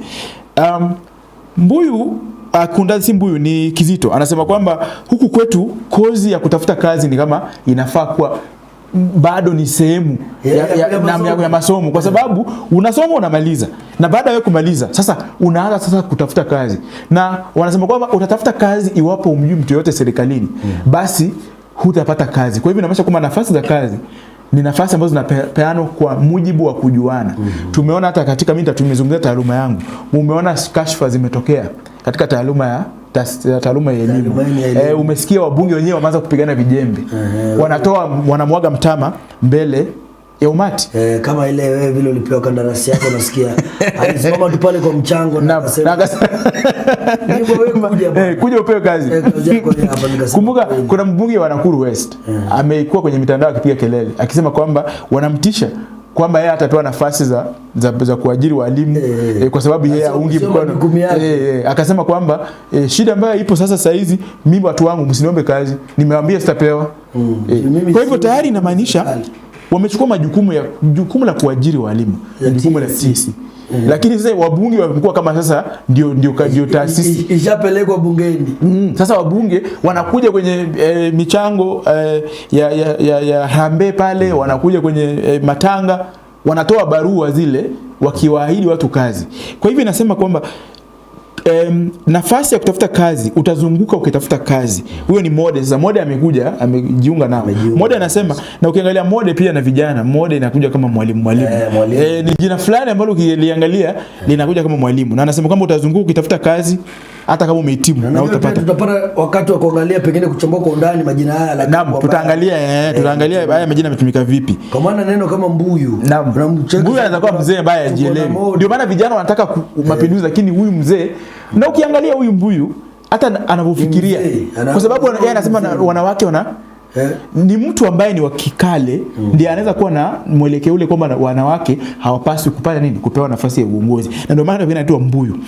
Mbuyu Mbuyu ni Kizito anasema kwamba huku kwetu kozi ya kutafuta kazi ni kama inafaa kuwa bado ni sehemu ya masomo, kwa sababu unasoma unamaliza na baada ya kumaliza sasa unaanza sasa kutafuta kazi. Na wanasema kwamba utatafuta kazi iwapo umjui mtu yote serikalini, basi hutapata kazi. Kwa hivyo inamaanisha kwamba nafasi za kazi ni nafasi ambazo zinapeanwa kwa mujibu wa kujuana. Tumeona hata katika mimi tumezungumzia taaluma yangu. Umeona kashfa zimetokea katika taaluma ya elimu. Umesikia wabunge wenyewe wameanza kupigana vijembe. Wanamwaga mtama mbele ya umati. Kama ile wewe vile ulipewa kandarasi yako nasikia. Alisimama tu pale kwa mchango na akasema kuja upewe kazi. Kumbuka kuna mbunge wa Nakuru West amekuwa kwenye mitandao akipiga kelele akisema kwamba wanamtisha kwamba yeye atapewa nafasi za kuajiri walimu kwa sababu yeye aungi mkono. Akasema kwamba shida ambayo ipo sasa hizi, mimi watu wangu msiniombe kazi, nimewaambia sitapewa. Kwa hivyo tayari inamaanisha wamechukua jukumu la kuajiri walimu, jukumu la sisi. Lakini sasa wabunge wamekuwa kama sasa ndio taasisi ishapelekwa bungeni. Sasa wabunge wanakuja kwenye michango ya hambe pale, wanakuja kwenye matanga, wanatoa barua zile wakiwaahidi watu kazi. Kwa hivyo inasema kwamba nafasi ya kutafuta kazi, utazunguka ukitafuta kazi. Huyo ni Mode. Sasa Mode amekuja, amejiunga nao. Mode anasema, na ukiangalia Mode pia na vijana, Mode inakuja kama mwalimu. Ni jina fulani ambalo ukiliangalia linakuja kama mwalimu. Na anasema kwamba utazunguka ukitafuta kazi hata kama umehitimu na utapata. Tutapata wakati wa kuangalia pengine kuchambua kwa undani majina haya, lakini naam, tutaangalia haya majina yametumika vipi. Kwa maana neno kama Mbuyu, Mbuyu anaweza kuwa mzee ambaye hajielewi. Ndio maana vijana wanataka mapinduzi, lakini huyu mzee, na ukiangalia huyu Mbuyu hata anavyofikiria, kwa sababu yeye anasema wanawake ni mtu ambaye ni wa kikale, ndiye anaweza kuwa na mwelekeo ule kwamba wanawake hawapaswi kupata kupewa nafasi ya uongozi, na ndio maana anaitwa Mbuyu.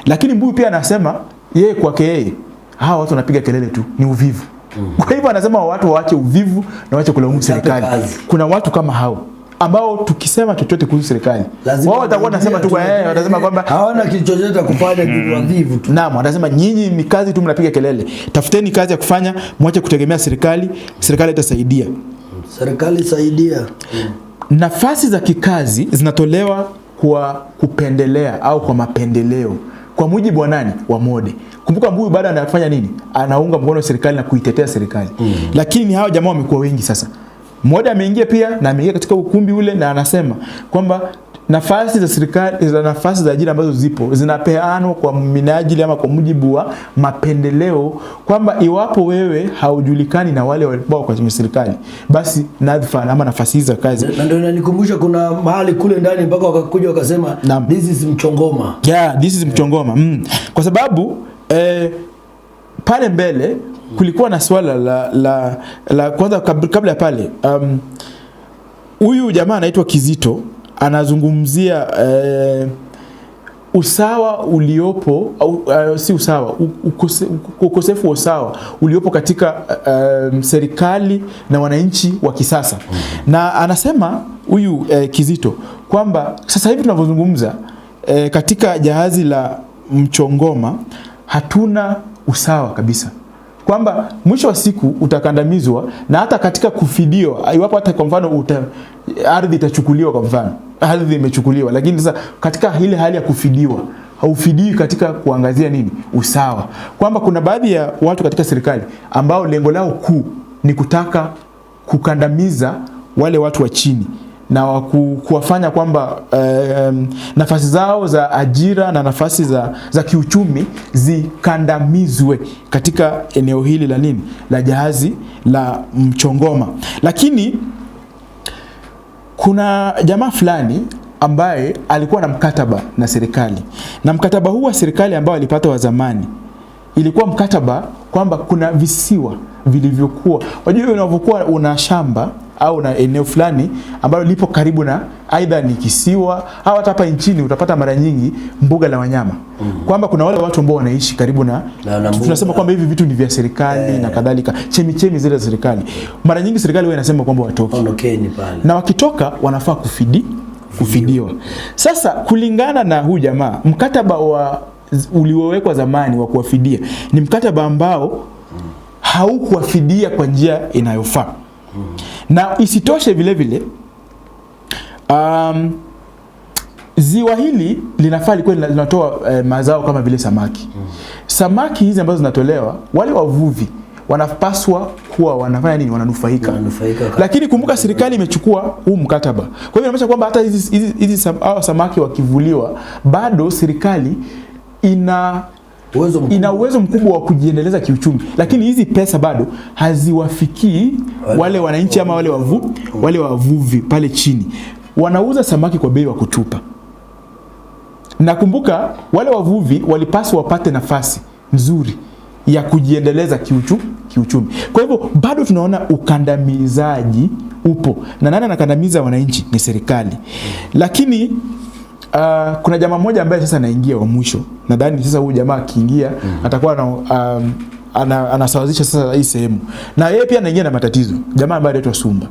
Lakini Mbuyu pia anasema yeye kwake yeye hawa watu wanapiga kelele tu, ni uvivu. Kwa hivyo anasema watu waache uvivu na waache kulaumu serikali. Kuna watu kama hao ambao tukisema chochote kuhusu serikali wao watakuwa nasema tu watasema kwamba hawana kitu chochote kufanya, ni wavivu tu. Naam, watasema nyinyi ni kazi tu mnapiga kelele. Tafuteni kazi ya kufanya, mwache kutegemea serikali. Serikali itasaidia. Serikali saidia. Nafasi za kikazi zinatolewa kwa kupendelea au kwa mapendeleo, kwa mujibu wa nani? Wa Mode. Kumbuka Mbuyu bado anafanya nini? Anaunga mkono serikali na kuitetea serikali. Lakini hao jamaa wamekuwa wengi sasa. Mode ameingia pia, na ameingia katika ukumbi ule, na anasema kwamba nafasi za serikali, nafasi za ajira ambazo zipo zinapeanwa kwa minajili ama kwa mujibu wa mapendeleo, kwamba iwapo wewe haujulikani na wale walio kwa serikali, basi nadhifa ama nafasi za kazi. Na ndio inanikumbusha kuna mahali kule ndani mpaka wakakuja wakasema this is mchongoma. This is mchongoma. Kwa sababu pale mbele kulikuwa na swala la kwanza kabla ya pale, huyu jamaa anaitwa Kizito anazungumzia usawa uliopo si usawa, ukosefu wa usawa uliopo katika serikali na wananchi wa kisasa. Na anasema huyu Kizito kwamba sasa hivi tunavyozungumza katika jahazi la mchongoma hatuna usawa kabisa, kwamba mwisho wa siku utakandamizwa, na hata katika kufidiwa, iwapo hata kwa mfano ardhi itachukuliwa, kwa mfano ardhi imechukuliwa, lakini sasa katika ile hali ya kufidiwa haufidii katika kuangazia nini? Usawa. Kwamba kuna baadhi ya watu katika serikali ambao lengo lao kuu ni kutaka kukandamiza wale watu wa chini na kuwafanya kwamba nafasi zao za ajira na nafasi za kiuchumi zikandamizwe katika eneo hili la nini? La jahazi la mchongoma. Lakini kuna jamaa fulani ambaye alikuwa na mkataba na serikali, na mkataba huu wa serikali ambao alipata wa zamani ilikuwa mkataba kwamba kuna visiwa vilivyokuwa, unajua unavyokuwa una shamba au na eneo fulani ambalo lipo karibu na aidha ni kisiwa au hata hapa nchini utapata mara nyingi mbuga la wanyama. Kwamba kuna wale watu ambao wanaishi karibu na tunasema kwamba hivi vitu ni vya serikali na kadhalika, chemichemi zile za serikali. Mara nyingi serikali huwa inasema kwamba watoke. Na wakitoka wanafaa kufidiwa. Sasa kulingana na huyu jamaa, mkataba uliowekwa zamani wa kuwafidia ni mkataba ambao haukuwafidia kwa njia inayofaa. Na isitoshe vile vile ziwa hili linafaa likuwa linatoa mazao kama vile samaki. Samaki hizi ambazo zinatolewa, wale wavuvi wanapaswa kuwa wanafanya nini? Wananufaika. Lakini kumbuka serikali imechukua huu mkataba. Kwa hivyo inamaanisha kwamba hata hizi samaki wakivuliwa, bado serikali ina uwezo mkubwa wa kujiendeleza kiuchumi, lakini hizi pesa bado haziwafikii wale wananchi ama wale wavuvi pale chini. Wanauza samaki kwa bei wa kutupa. Na kumbuka wale wavuvi walipaswa wapate nafasi nzuri ya kujiendeleza kiuchumi. Kwa hivyo bado tunaona ukandamizaji upo. Na nani anakandamiza wananchi? Ni serikali. Lakini kuna jamaa mmoja ambaye sasa anaingia wa mwisho. Nadhani sasa huyu jamaa akiingia atakuwa anasawazisha sasa hii sehemu. Na yeye pia anaingia na matatizo. Jamaa ambaye anaitwa Sumba.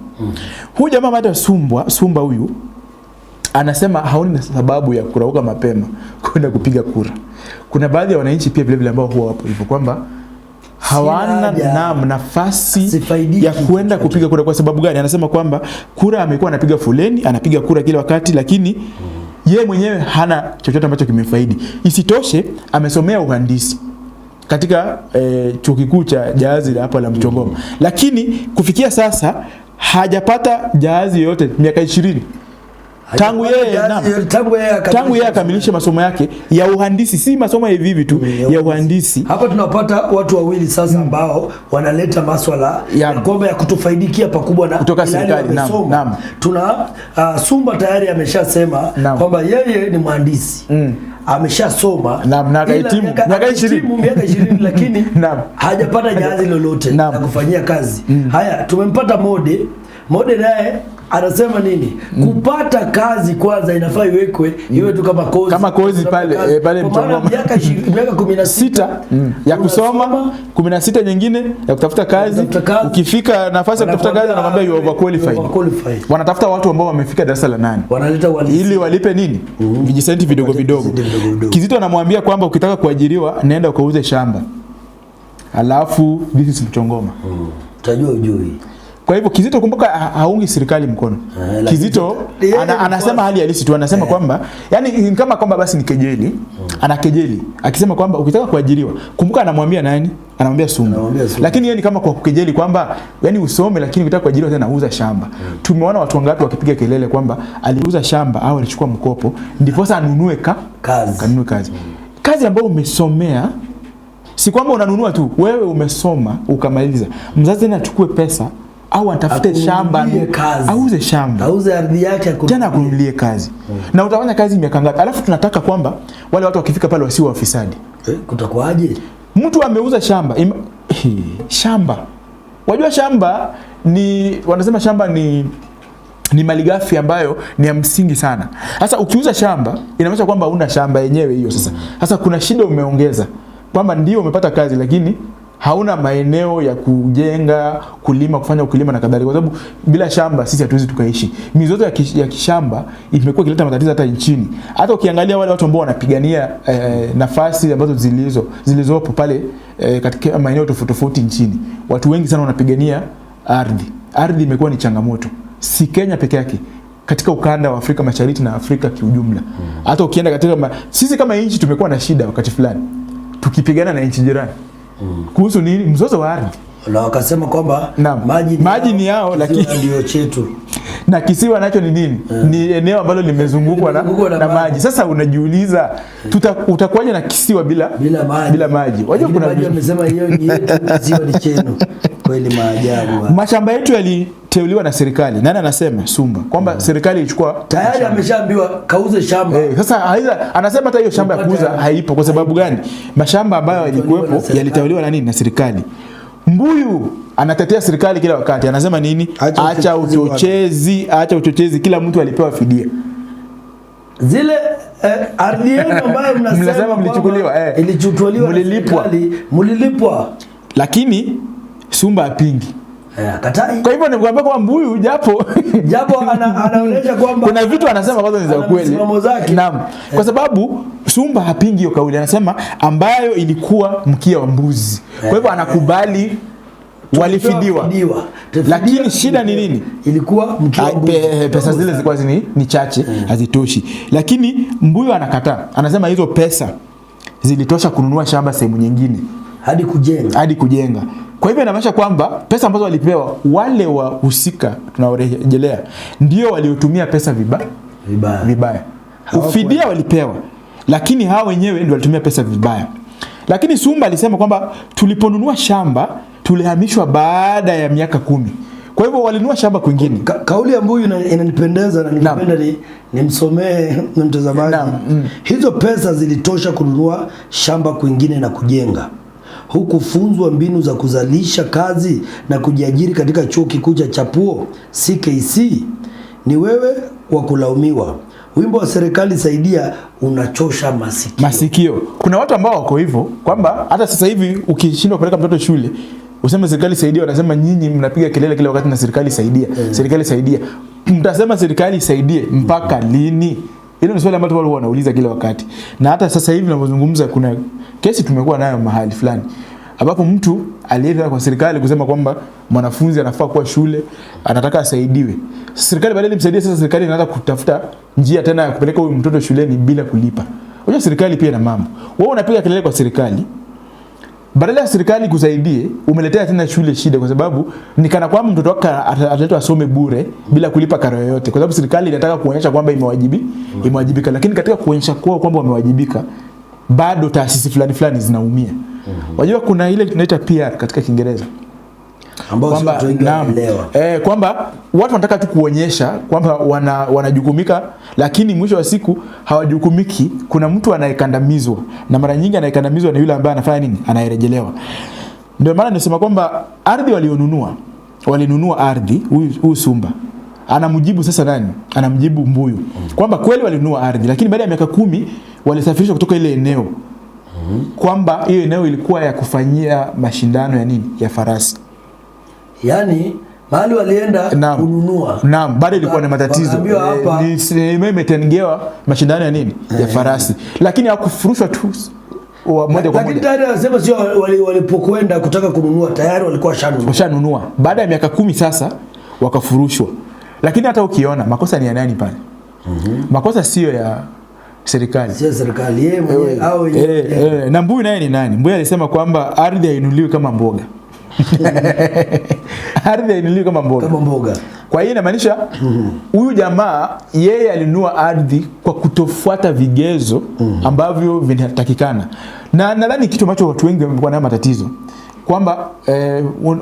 Huyu jamaa ambaye anaitwa Sumba huyu anasema haoni sababu ya kurauka mapema kwenda kupiga kura. Kuna baadhi ya wananchi pia vile vile ambao huwa wapo hivyo kwamba hawana nafasi ya kwenda kupiga kura. Kwa sababu gani? Anasema kwamba kura amekuwa anapiga foleni, anapiga kura kila wakati, lakini yeye mwenyewe hana chochote ambacho kimefaidi. Isitoshe amesomea uhandisi katika chuo kikuu cha jahazi hapa la Mchongoma. Lakini kufikia sasa hajapata jahazi yoyote miaka 20. Tangu yeye akamilisha masomo yake ya uhandisi, si masomo hivi hivi tu ya uhandisi. Hapa tunapata watu wawili sasa ambao wanaleta masuala ya kwamba ya kutufaidikia pakubwa na kutoka serikali. Naam. Tuna Sumba tayari ameshasema kwamba yeye ni mhandisi. Ameshasoma miaka 20 lakini hajapata jahazi lolote la kufanyia kazi. Haya, tumempata Mode naye anasema nini? Kupata kazi kwanza inafaa iwe tu kama kozi pale Mchongoma. Miaka 16 ya kusoma, 16 nyingine ya kutafuta kazi. Ukifika nafasi ya kutafuta kazi anakuambia you overqualified. Wanatafuta watu ambao wamefika darasa la 8. Wanaleta ili walipe nini? Vijisenti vidogo. Kizito anamwambia kwamba ukitaka kuajiriwa nenda ukauze shamba. Alafu this is Mchongoma. Utajua ujui. Kwa hivyo Kizito kumbuka haungi serikali mkono. Kizito anasema hali halisi tu, anasema kwamba yani kama kwamba basi ni kejeli. Anakejeli akisema kwamba ukitaka kuajiriwa, kumbuka anamwambia nani? Anamwambia Sumba. Lakini yeye ni kama kwa kukejeli kwamba yani usome lakini ukitaka kuajiriwa tena uza shamba. Tumeona watu wangapi wakipiga kelele kwamba aliuza shamba au alichukua mkopo ndipo sasa anunue kazi. Kazi ambayo umesomea, si kwamba unanunua tu, wewe umesoma ukamaliza. Mzazi tena achukue pesa au atafute shamba, auze shamba, auze ardhi yake tena akununulie kazi. Na utafanya kazi miaka ngapi? Alafu tunataka kwamba wale watu wakifika pale wasiwe wafisadi. Kutakuaje? Mtu ameuza shamba. Shamba. Wajua shamba wanasema shamba ni malighafi ambayo ni ya msingi sana. Sasa ukiuza shamba inamaanisha kwamba una shamba yenyewe hiyo sasa. Sasa kuna shida umeongeza. Kwamba ndio umepata kazi lakini hauna maeneo ya kujenga, kulima, kufanya ukulima na kadhalika. Kwa sababu bila shamba sisi hatuwezi tukaishi. Mizozo ya kishamba imekuwa ikileta matatizo hata nchini. Hata ukiangalia wale watu ambao wanapigania nafasi ambazo zilizopo pale katika maeneo tofauti nchini. Watu wengi sana wanapigania ardhi. Ardhi imekuwa ni changamoto. Si Kenya peke yake. Katika ukanda wa Afrika Mashariki na Afrika kiujumla. Hata ukienda katika sisi kama nchi tumekuwa na shida wakati fulani tukipigana na nchi jirani. Kuhusu nini? Mzozo wa ardhi. Na wakasema kwamba maji ni yao lakini ndio chetu. Na kisiwa nacho ni nini? Ni eneo ambalo limezungukwa na maji. Sasa unajiuliza utakuwaje na kisiwa bila maji? Wajua kuna maji wamesema hiyo ni yetu, kisiwa ni chenu. Kweli maajabu. Mashamba yetu yaliteuliwa na serikali. Nani anasema? Sumba. Kwamba serikali ilichukua tayari ameshaambiwa kauze shamba. Sasa anasema hata hiyo shamba ya kuuza haipo. Kwa sababu gani? Mashamba ambayo yalikuwepo yaliteuliwa na nini? Na serikali. Mbuyu anatetea serikali kila wakati. Anasema nini? Acha uchochezi, kila mtu alipewa fidia. Zile ardhi yenu ambayo mnasema mlichukuliwa ilichukuliwa mlilipwa. Lakini Sumba apingi. Katai. Kwa hivyo nikwambia kwa Mbuyu japo anaonyesha kwamba kuna vitu anasema kwanza ni za kweli. Naam. Kwa sababu Sumba hapingi hiyo kauli, anasema ambayo ilikuwa mkia wa mbuzi. Kwa hivyo anakubali walifidiwa. Lakini shida ni nini? Ilikuwa mkia wa mbuzi. Pesa zile zilikuwa ni chache, hazitoshi. Lakini Mbuyu anakataa. Anasema hizo pesa zilitosha kununua shamba sehemu nyingine hadi kujenga. Kwa hivyo inamaanisha kwamba pesa ambazo walipewa wale wahusika tunaorejelea ndio waliotumia pesa vibaya. Ufidia walipewa, lakini hao wenyewe ndio walitumia pesa vibaya. Lakini Sumba alisema kwamba tuliponunua shamba tulihamishwa baada ya miaka 10. Kwa hivyo walinunua shamba kwingine. Kauli ya Mbuyu inanipendeza na ningependa nimsomee mtazamaji. Hizo pesa zilitosha kununua shamba kwingine na kujenga. Hukufunzwa mbinu za kuzalisha kazi na kujiajiri katika chuo kikuu cha Chapuo CKC. Ni wewe wa kulaumiwa. Wimbo wa serikali saidia unachosha masikio. Kuna watu ambao wako hivyo kwamba hata sasa hivi ukishindwa kupeleka mtoto shule useme serikali saidia, wanasema nyinyi mnapiga kelele kila wakati na serikali saidia. Serikali saidia. Mtasema serikali saidie mpaka lini? Hilo ni swali ambalo watu wanauliza kila wakati. Na hata sasa hivi ninapozungumza kuna kesi tumekuwa nayo mahali fulani. ambapo mtu alienda kwa serikali kusema kwamba mwanafunzi anafaa kuwa shule, anataka asaidiwe. Serikali badala imsaidie, sasa serikali inaanza kutafuta njia tena ya kupeleka huyu mtoto shuleni bila kulipa. Unajua serikali pia ina mambo. Wewe unapiga kelele kwa serikali, badala ya serikali kusaidie, umeletea tena shule shida, kwa sababu ni kana kwamba mtoto wako ataletwa asome bure bila kulipa karo yoyote, kwa sababu serikali inataka kuonyesha kwamba imewajibika. Lakini katika kuonyesha kwamba wamewajibika, bado taasisi fulani zinaumia. Unajua kuna ile tunaita PR katika Kiingereza, ambao watu wengi wanaelewa. Kwamba watu wanataka tu kuonyesha kwamba wanajukumika, lakini mwisho wa siku hawajukumiki. Kuna mtu anayekandamizwa, na mara nyingi anayekandamizwa ni yule ambaye anafanya nini? Anarejelewa. Ndio maana nasema kwamba ardhi walinunua ardhi, huyu Sumba anamjibu sasa nani? Anamjibu Mbuyu kwamba kweli walinunua ardhi, lakini baada ya miaka 10 walisafirishwa kutoka ile eneo, kwamba hiyo eneo ilikuwa ya kufanyia mashindano ya nini? Ya farasi. Yaani mahali walienda kununua. Naam, bado ilikuwa na matatizo. Ni sehemu imetengewa mashindano ya nini? Ya farasi. Lakini hawakufurushwa tu moja kwa moja. Lakini tayari anasema sio walipokwenda kutaka kununua tayari walikuwa washanunua. Baada ya miaka 10 sasa wakafurushwa. Lakini hata ukiona makosa ni ya nani pale? Makosa sio ya serikali. Sio serikali, yeye mwenyewe au yeye. Na Mbuyu naye ni nani? Mbuyu alisema kwamba ardhi hainunuliwi kama mboga. Ardhi hainunuliwi kama mboga. Kwa hiyo inamaanisha huyu jamaa yeye alinunua ardhi kwa kutofuata vigezo ambavyo vinatakikana. Na nadhani kitu ambacho watu wengi wamekuwa na matatizo kwamba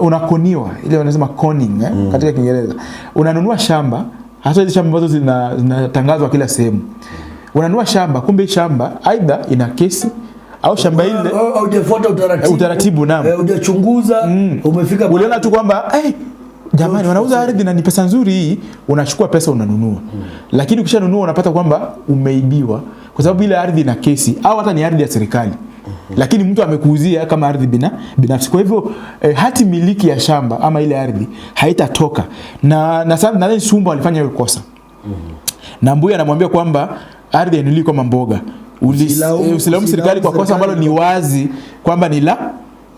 unakoniwa, ile wanasema conning katika Kiingereza. Unanunua shamba, hasa hizo shamba ambazo zinatangazwa kila sehemu. Unanunua shamba, kumbe shamba aidha ina kesi au shamba ile hujafuata utaratibu naam, hujachunguza, umefika uliona tu kwamba jamani wanauza ardhi na ni pesa nzuri hii, unachukua pesa unanunua. Lakini ukishanunua unapata kwamba umeibiwa, kwa sababu ile ardhi ina kesi au hata ni ardhi ya serikali. Lakini mtu amekuuzia kama ardhi binafsi. Kwa hivyo hati miliki ya shamba ama ile ardhi haitatoka. Na sasa Sumba walifanya hiyo kosa. Na Mbuyu anamwambia kwamba ardhi hainunuliwi kama mboga. Usilaumu serikali kwa kosa ambalo ni wazi kwamba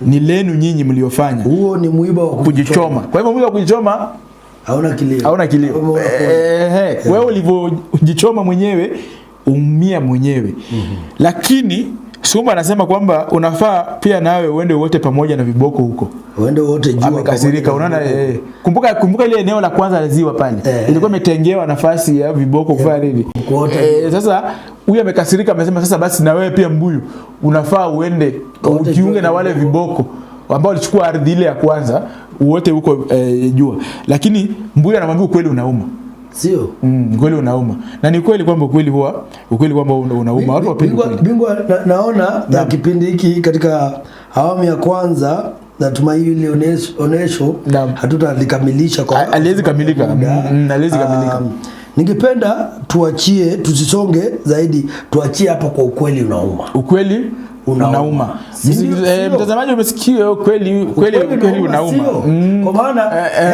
ni lenu nyinyi mliofanya. Huo ni mwiba wa kujichoma. Kwa hivyo mwiba wa kujichoma hauna kilio. Wewe ulivyojichoma mwenyewe umia mwenyewe. Lakini Sumba anasema kwamba unafaa pia nawe uende wote pamoja na viboko huko. Uende wote jua. Amekasirika, unaona kumbuka ile eneo la kwanza la ziwa pale. Ilikuwa imetengewa nafasi ya viboko kufanya nini? Sasa huyu amekasirika, amesema sasa basi na wewe pia Mbuyu unafaa uende ujiunge na wale viboko ambao walichukua ardhi ile ya kwanza, wote huko jua. Lakini Mbuyu anamwambia ukweli unauma. Sio? Kweli unauma. Na ni kweli kwamba ukweli kwamba unauma. Watu wapende kweli. Bingwa naona na kipindi hiki katika awamu ya kwanza natumai ile onesho hatutalikamilisha kwa aliwezi kamilika. Ningependa tusisonge zaidi, tuachie hapa kwa ukweli unauma. Ukweli unauma. Mtazamaji umesikia kweli unauma. Kwa maana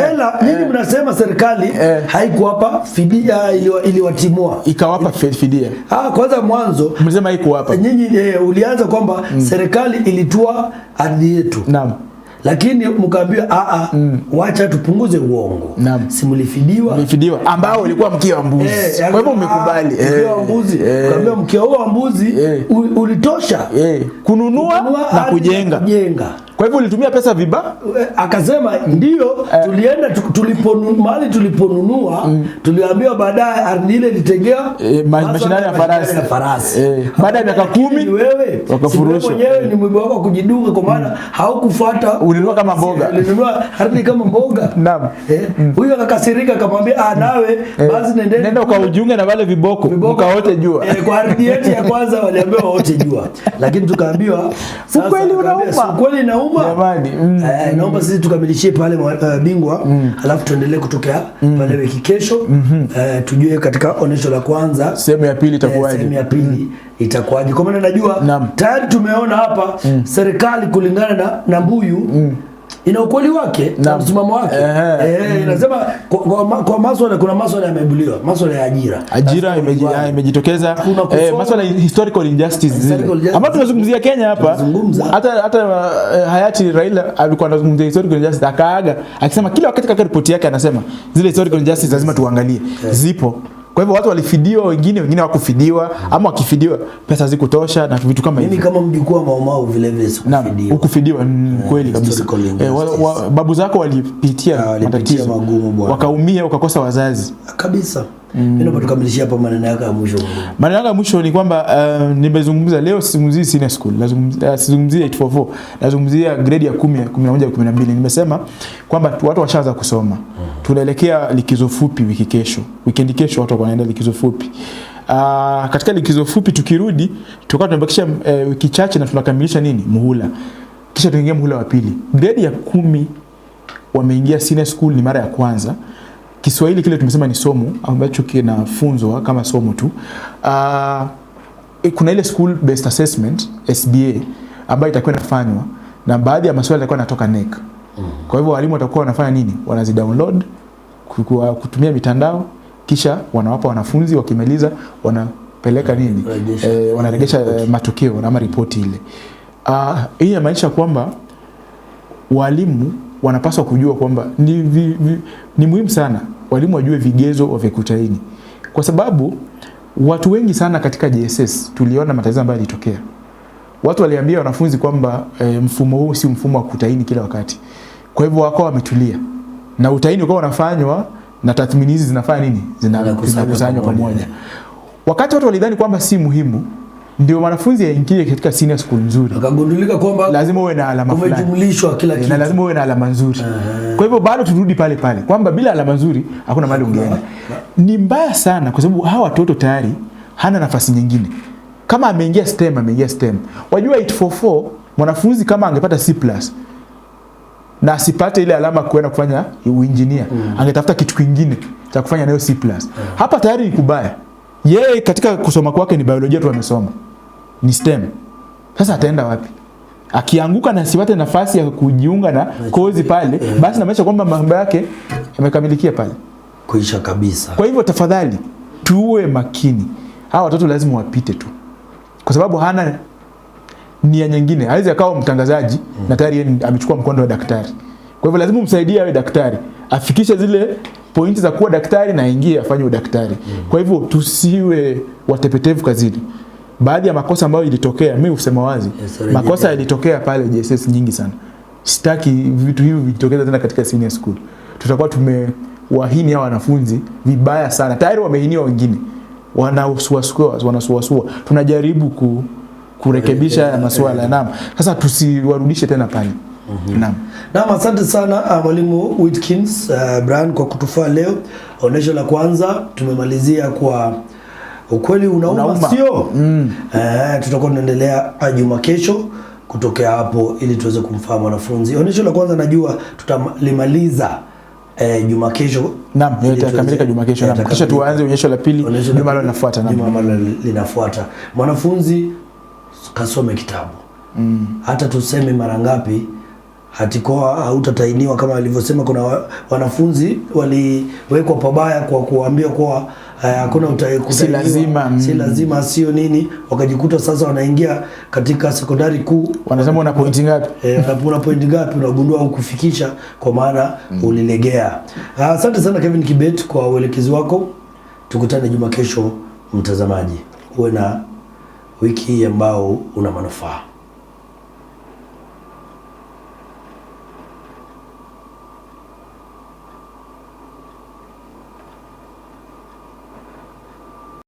hela nyinyi mnasema serikali haikuwapa fidia iliwatimua. Ikawapa fidia. Kwanza mwanzo mlisema haikuwapa. Nyinyi ulianza kwamba serikali ilitua ardhi yetu. Naam. Lakini mkaambia wacha tupunguze uongo. Simulifidiwa. Mlifidiwa ambao ulikuwa mkia wa mbuzi. Kwa hivyo umekubali. Mkia wa mbuzi. Kaambia mkia wa mbuzi ulitosha kununua na kujenga. Kwa hivyo ulitumia pesa vibaya? Akasema ndio, tulienda mahali tuliponunua, tuliambiwa baadaye ardhi ile ilitengewa mashindano ya farasi. Baada ya miaka 10 wewe wakafurushwa. Mwenyewe ni mwiba wako kujidunga, kwa maana haukufuata. Ulinunua kama mboga. Ulinunua ardhi kama mboga. Naam. Huyo akakasirika, akamwambia nawe basi nenda ukajiunge na wale viboko mkaote jua. Kwa ardhi yetu ya kwanza waliambiwa wote jua. Lakini tukaambiwa sasa ukweli unauma. Ukweli unauma. Jamani. Naomba sisi tukamilishie pale bingwa, alafu tuendelee kutokea pale wiki kesho. Tujue katika onesho la kwanza sehemu ya pili itakuwaje. Sehemu ya pili itakuwaje. Kwa maana najua tayari tumeona hapa serikali kulingana na Mbuyu ina ukweli wake na msimamo wake. Inasema kwa masuala, kuna masuala yameibuliwa, masuala ya ajira imejitokeza, masuala historical injustice ambapo tunazungumzia Kenya hapa. Hata hayati Raila alikuwa anazungumzia historical injustice, akaaga akisema kila wakati katika ripoti yake anasema zile historical injustice lazima tuangalie, zipo. Kwa hivyo watu walifidiwa, wengine hawakufidiwa, ama wakifidiwa pesa zikutosha na vitu kama hivyo. Mimi kama mjukuu wa Maumau vile vile sikufidiwa. Ukufidiwa kweli kabisa. Babu zako walipitia matatizo magumu bwana. Wakaumia, ukakosa wazazi. Kabisa. Mimi naomba tukamilishie hapa maneno yako ya mwisho. Maneno yangu ya mwisho ni kwamba nimezungumza leo, sizungumzii senior school, sizungumzii 844, nazungumzia grade ya 10, 11, 12. Nimesema kwamba watu washaanza kusoma. Tunaelekea likizo fupi weekend kesho watu wanaenda likizo fupi. Katika likizo fupi tukirudi tutakuwa tumebakisha wiki chache na tunakamilisha muhula. Kisha tuingia muhula wa pili. Grade ya 10 wameingia senior school, ni mara ya kwanza. Kiswahili kile tumesema ni somo ambacho kinafunzwa kama somo tu. Kuna ile school based assessment SBA ambayo itakuwa inafanywa na baadhi ya maswali yatakuwa yanatoka NEC. Kwa hivyo walimu watakuwa wanafanya nini? Wanazidownload kutumia mitandao, kisha wanawapa wanafunzi, wakimaliza wanapeleka wanarejesha matokeo na ripoti ile. Hii inamaanisha kwamba walimu wanapaswa kujua kwamba ni muhimu sana walimu wajue vigezo vya kutahini, kwa sababu watu wengi sana katika JSS tuliona matatizo ambayo yalitokea. Watu waliambia wanafunzi kwamba mfumo huu si mfumo wa kutahini kila wakati. Kwa hivyo wako wametulia na utahini uko unafanywa na tathmini hizi zinafanya zinakusanywa pamoja. Wakati watu walidhani kwamba si muhimu, ndio wanafunzi yaingie katika senior school nzuri, akagundulika kwamba lazima uwe na alama fulani, umejumlishwa kila kitu, na lazima uwe na alama nzuri. Kwa hivyo bado turudi pale kwamba bila alama nzuri hakuna mahali ungeenda. Ni mbaya sana, kwa sababu hawa watoto tayari hana nafasi nyingine. Kama ameingia STEM. Wajua 844 mwanafunzi kama angepata C+ na asipate ile alama kwenda kufanya uinjinia, angetafuta kitu kingine cha kufanya nayo C+. Hapa tayari ni kubaya. Yeye katika kusoma kwake ni biolojia tu amesoma, ni STEM. Sasa ataenda wapi? Akianguka na asipate nafasi ya kujiunga na kozi pale, basi inamaanisha kwamba mambo yake yamekamilikia pale, kuisha kabisa. Kwa hivyo tafadhali tuwe makini. Hawa watoto lazima wapite tu, kwa sababu hana nia nyingine. Hawezi akawa mtangazaji na tayari amechukua mkondo wa daktari. Kwa hivyo lazima umsaidie awe daktari, afikishe zile pointi za kuwa daktari na aingie afanye udaktari. Kwa hivyo tusiwe watepetevu kazini. Baadhi ya makosa ambayo ilitokea, mimi usema wazi, makosa yalitokea pale JSS nyingi sana. Sitaki vitu hivi vitokeze tena katika senior school. Tutakuwa tumewahini hawa wanafunzi vibaya sana. Tayari wamehiniwa wengine, wanasuasua. Tunajaribu kurekebisha masuala. Naam. Sasa tusiwarudishe tena pale. Naam, asante sana Mwalimu Whitkins Brian kwa kutufaa leo. Onyesho la kwanza tumemalizia kwa ukweli unauma. Sio? Tutakuwa tunaendelea Juma kesho kutokea hapo ili tuweze kumfahamu wanafunzi. Onyesho la kwanza najua tutalimaliza Juma kesho. Naam, itakamilika Juma kesho. Naam. Kisha tuanze onyesho la pili Juma ambalo linafuata. Naam. Juma ambalo linafuata. Mwanafunzi kasome kitabu. Hata tuseme mara ngapi hatikoa hautatainiwa, kama alivyosema kuna wanafunzi waliwekwa pabaya kwa kuambia kwa hakuna si lazima sio nini, wakajikuta sasa wanaingia katika sekondari kuu, wanasema una pointi ngapi, una pointi ngapi, unagundua hukufikisha kwa maana ulilegea. Asante sana Kevin Kibet kwa uelekezi wako. Tukutane Juma kesho mtazamaji, uwe na wiki ambao una manufaa.